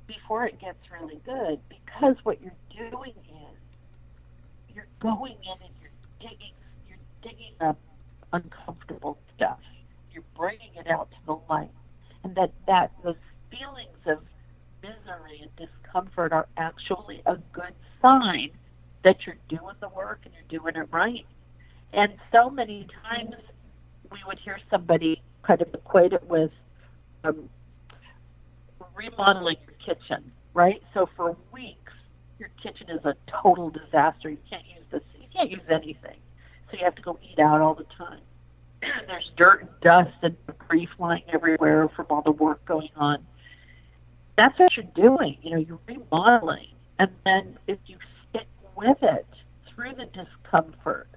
S3: before it gets really good. Because what you're doing is you're going in and you're you're digging up uncomfortable stuff. You're bringing it out to the light, and that those feelings of misery and discomfort are actually a good sign that you're doing the work and you're doing it right. And so many times we would hear somebody kind of equate it with remodeling your kitchen, right? So for weeks, your kitchen is a total disaster. You can't use anything. So you have to go eat out all the time. There's dirt and dust and debris flying everywhere from all the work going on. That's what you're doing. You're remodeling. And then if you stick with it through the discomfort,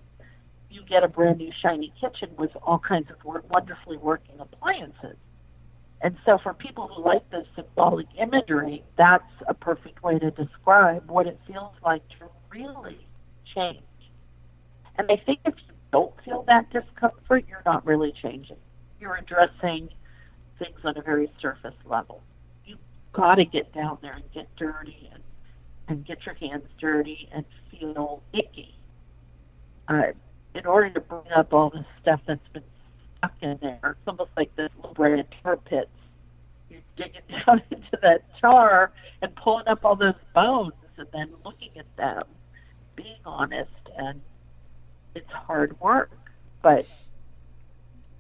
S3: you get a brand new shiny kitchen with all kinds of wonderfully working appliances. And so for people who like the symbolic imagery, that's a perfect way to describe what it feels like to really change. And I think if you don't feel that discomfort, you're not really changing. You're addressing things on a very surface level. You've got to get down there and get dirty and get your hands dirty and feel icky. In order to bring up all this stuff that's been stuck in there, it's almost like this little red tar pits. You're digging down into that tar and pulling up all those bones and then looking at them, being honest, and it's hard work. But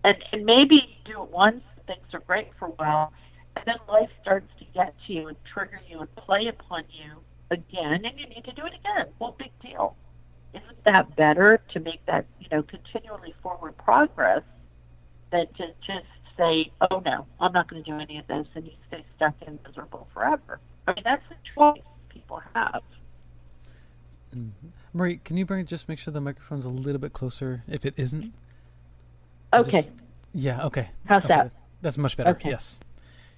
S3: and maybe you do it once, things are great for a while, and then life starts to get to you and trigger you and play upon you again, and you need to do it again. Well, big deal. Isn't that better to make that, continually forward progress than to just say, oh no, I'm not going to do any of this, and you stay stuck and miserable forever? I mean, that's a choice people have.
S1: Mm-hmm. Marie, can you make sure the microphone's a little bit closer if it isn't?
S3: Okay.
S1: Okay.
S3: How's that?
S1: That's much better.
S3: Okay.
S1: Yes.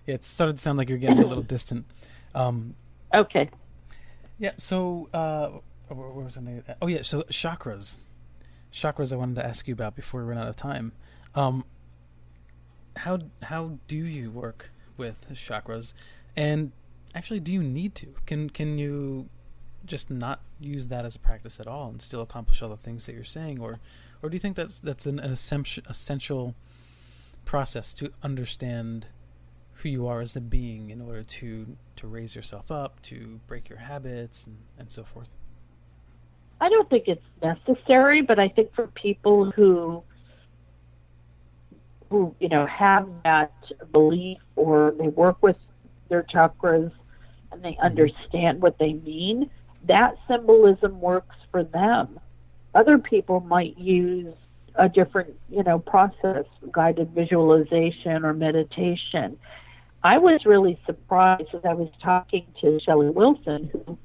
S1: Yeah, it started to sound like you're getting a little distant.
S3: Okay.
S1: Yeah, so where was I? Oh yeah, so chakras. Chakras I wanted to ask you about before we run out of time. How do you work with chakras? And actually, do you need to? Can you just not use that as a practice at all and still accomplish all the things that you're saying, or do you think that's an essential process to understand who you are as a being in order to raise yourself up, to break your habits, and so forth?
S3: I don't think it's necessary, but I think for people who have that belief, or they work with their chakras and they understand what they mean, that symbolism works for them. Other people might use a different, process, guided visualization or meditation. I was really surprised as I was talking to Shelley Wilson, who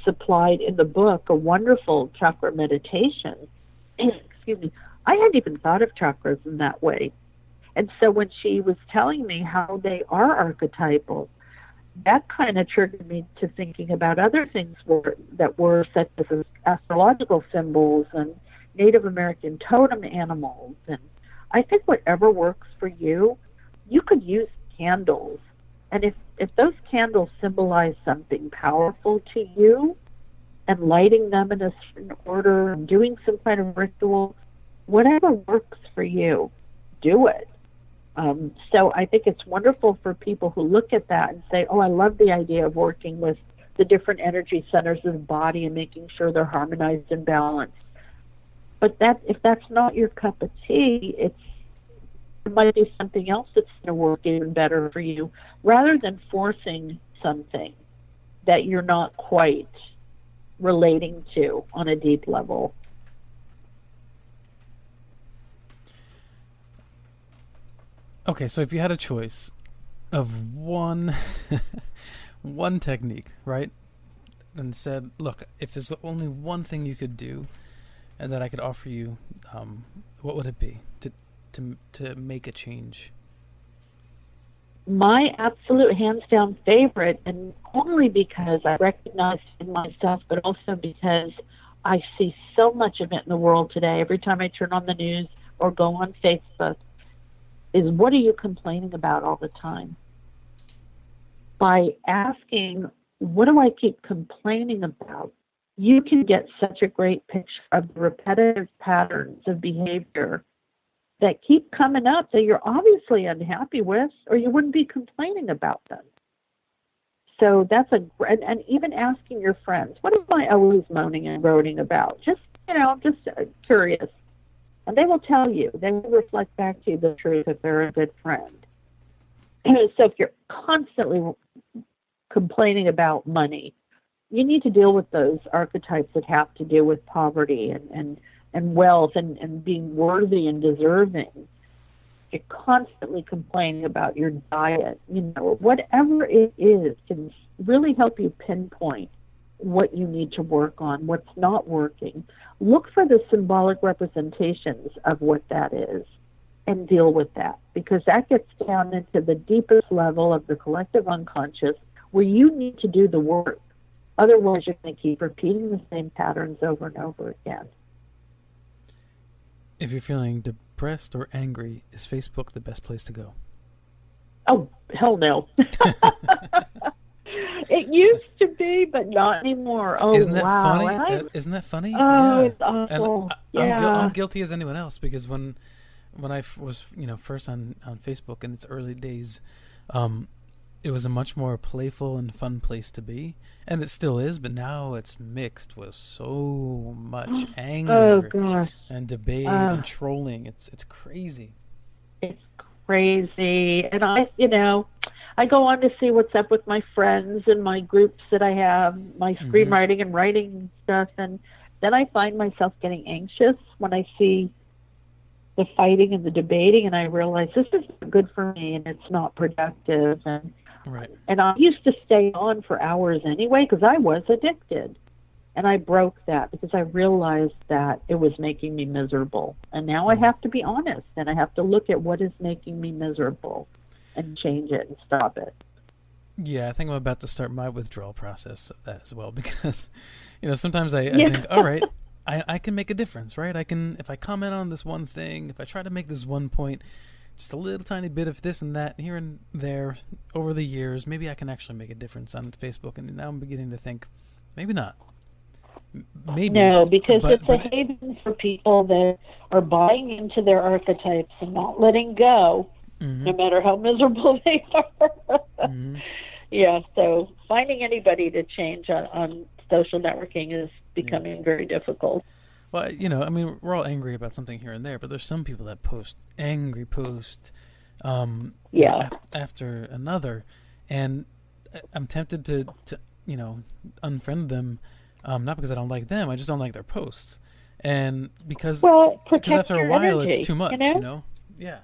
S3: supplied in the book a wonderful chakra meditation. Excuse me. I hadn't even thought of chakras in that way. And so when she was telling me how they are archetypal, that kind of triggered me to thinking about other things that were such as astrological symbols and Native American totem animals. And I think whatever works for you, you could use candles. And if those candles symbolize something powerful to you, and lighting them in a certain order and doing some kind of ritual, whatever works for you, do it. So I think it's wonderful for people who look at that and say, oh, I love the idea of working with the different energy centers of the body and making sure they're harmonized and balanced. But if that's not your cup of tea, it might be something else that's going to work even better for you, rather than forcing something that you're not quite relating to on a deep level.
S1: Okay, so if you had a choice of one technique, right, and said, look, if there's only one thing you could do and that I could offer you, what would it be to make a change?
S3: My absolute hands down favorite, and only because I recognize it in myself, but also because I see so much of it in the world today, every time I turn on the news or go on Facebook, is what are you complaining about all the time? By asking, what do I keep complaining about? you can get such a great picture of the repetitive patterns of behavior that keep coming up that you're obviously unhappy with, or you wouldn't be complaining about them. So that's and even asking your friends, what am I always moaning and groaning about? Just curious. And they will tell you, they will reflect back to you the truth if they're a good friend. So if you're constantly complaining about money, you need to deal with those archetypes that have to do with poverty and wealth and being worthy and deserving. You're constantly complaining about your diet, whatever it is can really help you pinpoint what you need to work on, what's not working. Look for the symbolic representations of what that is and deal with that, because that gets down into the deepest level of the collective unconscious where you need to do the work. Otherwise, you're going to keep repeating the same patterns over and over again.
S1: If you're feeling depressed or angry, is Facebook the best place to go?
S3: Oh, hell no. It used to be, but not anymore. Oh,
S1: isn't that
S3: wow.
S1: funny? Isn't that funny?
S3: Oh,
S1: yeah.
S3: It's awful.
S1: And I'm guilty as anyone else, because when I was first on Facebook in its early days, it was a much more playful and fun place to be, and it still is. But now it's mixed with so much anger and debate and trolling. It's crazy.
S3: It's crazy, and I go on to see what's up with my friends and my groups that I have, my screenwriting and writing stuff, and then I find myself getting anxious when I see the fighting and the debating, and I realize this isn't good for me and it's not productive. And I used to stay on for hours anyway because I was addicted, and I broke that because I realized that it was making me miserable. And now I have to be honest, and I have to look at what is making me miserable and change it and stop it.
S1: Yeah, I think I'm about to start my withdrawal process of that as well, because sometimes I think, all right, I can make a difference, right? I can, if I comment on this one thing, if I try to make this one point, just a little tiny bit of this and that here and there over the years, maybe I can actually make a difference on Facebook. And now I'm beginning to think, maybe not. Maybe.
S3: No, because it's a haven for people that are buying into their archetypes and not letting go, no matter how miserable they are. Yeah, so finding anybody to change on social networking is becoming very difficult.
S1: Well, we're all angry about something here and there, but there's some people that post angry posts after another, and I'm tempted to unfriend them, not because I don't like them, I just don't like their posts, and because after a while
S3: energy,
S1: it's too much, Yeah.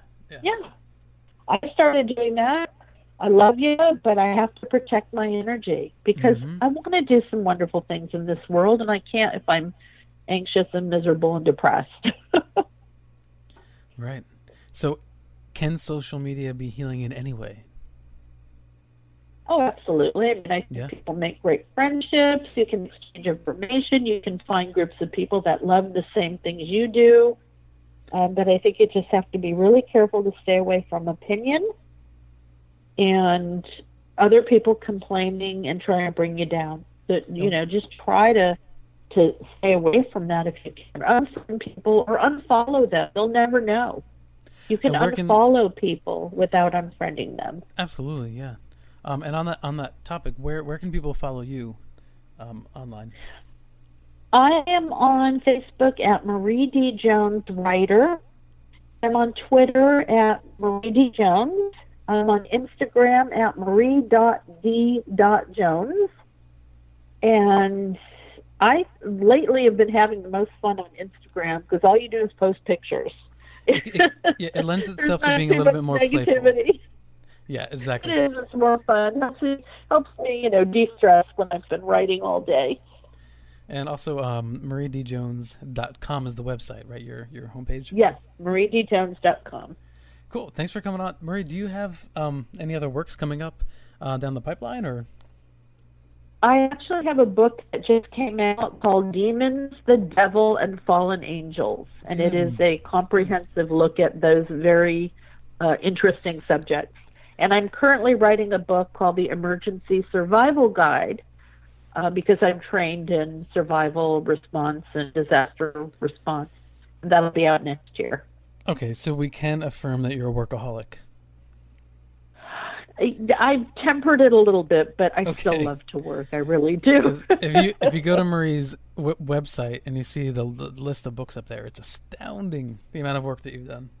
S3: I started doing that. I love you, but I have to protect my energy because I want to do some wonderful things in this world, and I can't if I'm anxious and miserable and depressed.
S1: Right. So can social media be healing in any way?
S3: Oh, absolutely. I think people make great friendships. You can exchange information. You can find groups of people that love the same things you do. But I think you just have to be really careful to stay away from opinion and other people complaining and trying to bring you down. But, just try to stay away from that if you can. Unfriend people or unfollow them. They'll never know. You can unfollow people without unfriending them.
S1: Absolutely, yeah. And on that topic, where can people follow you online?
S3: I am on Facebook at Marie D. Jones Writer. I'm on Twitter at Marie D. Jones. I'm on Instagram at marie.d.jones. And I lately have been having the most fun on Instagram because all you do is post pictures.
S1: It lends itself to being a little bit more playful. Yeah, exactly.
S3: It is. It's more fun. It helps me, de-stress when I've been writing all day.
S1: And also, mariedjones.com is the website, right? Your homepage?
S3: Yes, mariedjones.com.
S1: Cool. Thanks for coming on. Marie, do you have any other works coming up down the pipeline, or?
S3: I actually have a book that just came out called Demons, the Devil, and Fallen Angels. And it is a comprehensive look at those very interesting subjects. And I'm currently writing a book called The Emergency Survival Guide, because I'm trained in survival response and disaster response. And that'll be out next year.
S1: Okay, so we can affirm that you're a workaholic.
S3: I've tempered it a little bit, but I
S1: Okay.
S3: still love to work. I really do.
S1: 'Cause if you go to Marie's website and you see the list of books up there, it's astounding the amount of work that you've done.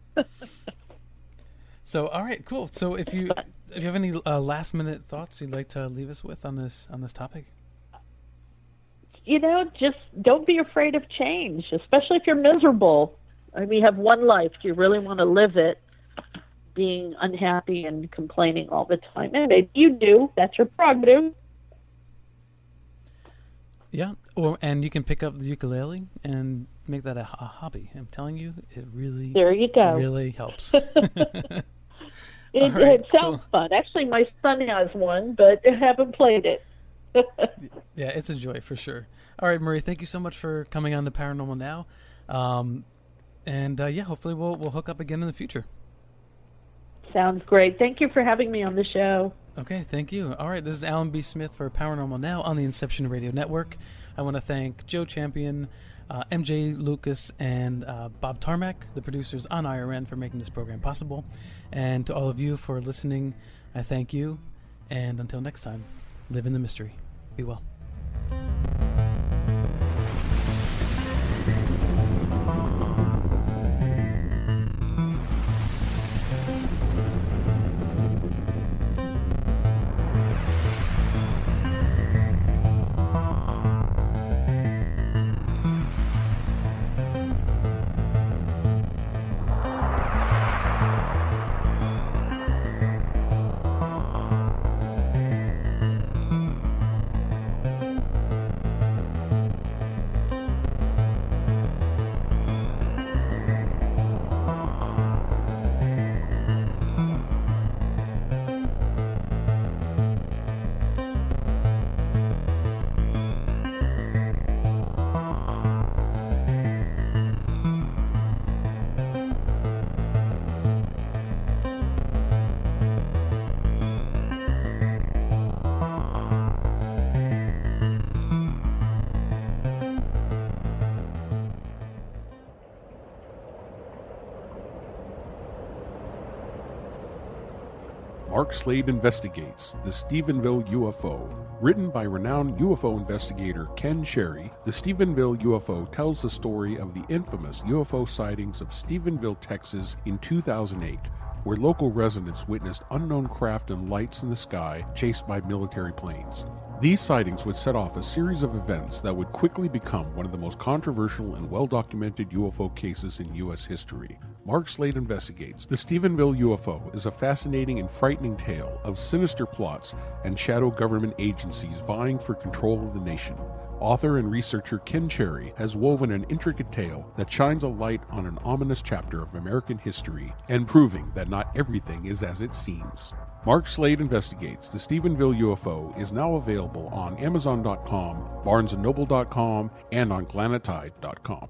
S1: So, all right, cool. So, if you have any last minute thoughts you'd like to leave us with on this topic,
S3: Just don't be afraid of change, especially if you're miserable. I mean, you have one life. Do you really want to live it being unhappy and complaining all the time? And maybe you do. That's your prerogative.
S1: yeah. And you can pick up the ukulele and make that a hobby. I'm telling you, it really
S3: There you go.
S1: really helps.
S3: It
S1: All right,
S3: sounds
S1: cool.
S3: fun. Actually, my son has one, but I haven't played it.
S1: Yeah, it's a joy for sure. All right, Marie, thank you so much for coming on to Paranormal Now. Yeah, hopefully we'll hook up again in the future.
S3: Sounds great. Thank you for having me on the show.
S1: Okay, thank you. All right, this is Alan B. Smith for Paranormal Now on the Inception Radio Network. I want to thank Joe Champion, MJ Lucas, and Bob Tarmac, the producers on IRN, for making this program possible. And to all of you for listening, I thank you. And until next time, live in the mystery. Be well.
S4: Mark Slade Investigates the Stephenville UFO. Written by renowned UFO investigator Ken Sherry, the Stephenville UFO tells the story of the infamous UFO sightings of Stephenville, Texas in 2008, where local residents witnessed unknown craft and lights in the sky chased by military planes. These sightings would set off a series of events that would quickly become one of the most controversial and well-documented UFO cases in U.S. history. Mark Slade Investigates the Stephenville UFO is a fascinating and frightening tale of sinister plots and shadow government agencies vying for control of the nation. Author and researcher Ken Cherry has woven an intricate tale that shines a light on an ominous chapter of American history and proving that not everything is as it seems. Mark Slade Investigates the Stephenville UFO is now available on Amazon.com, BarnesandNoble.com, and on Glanatide.com.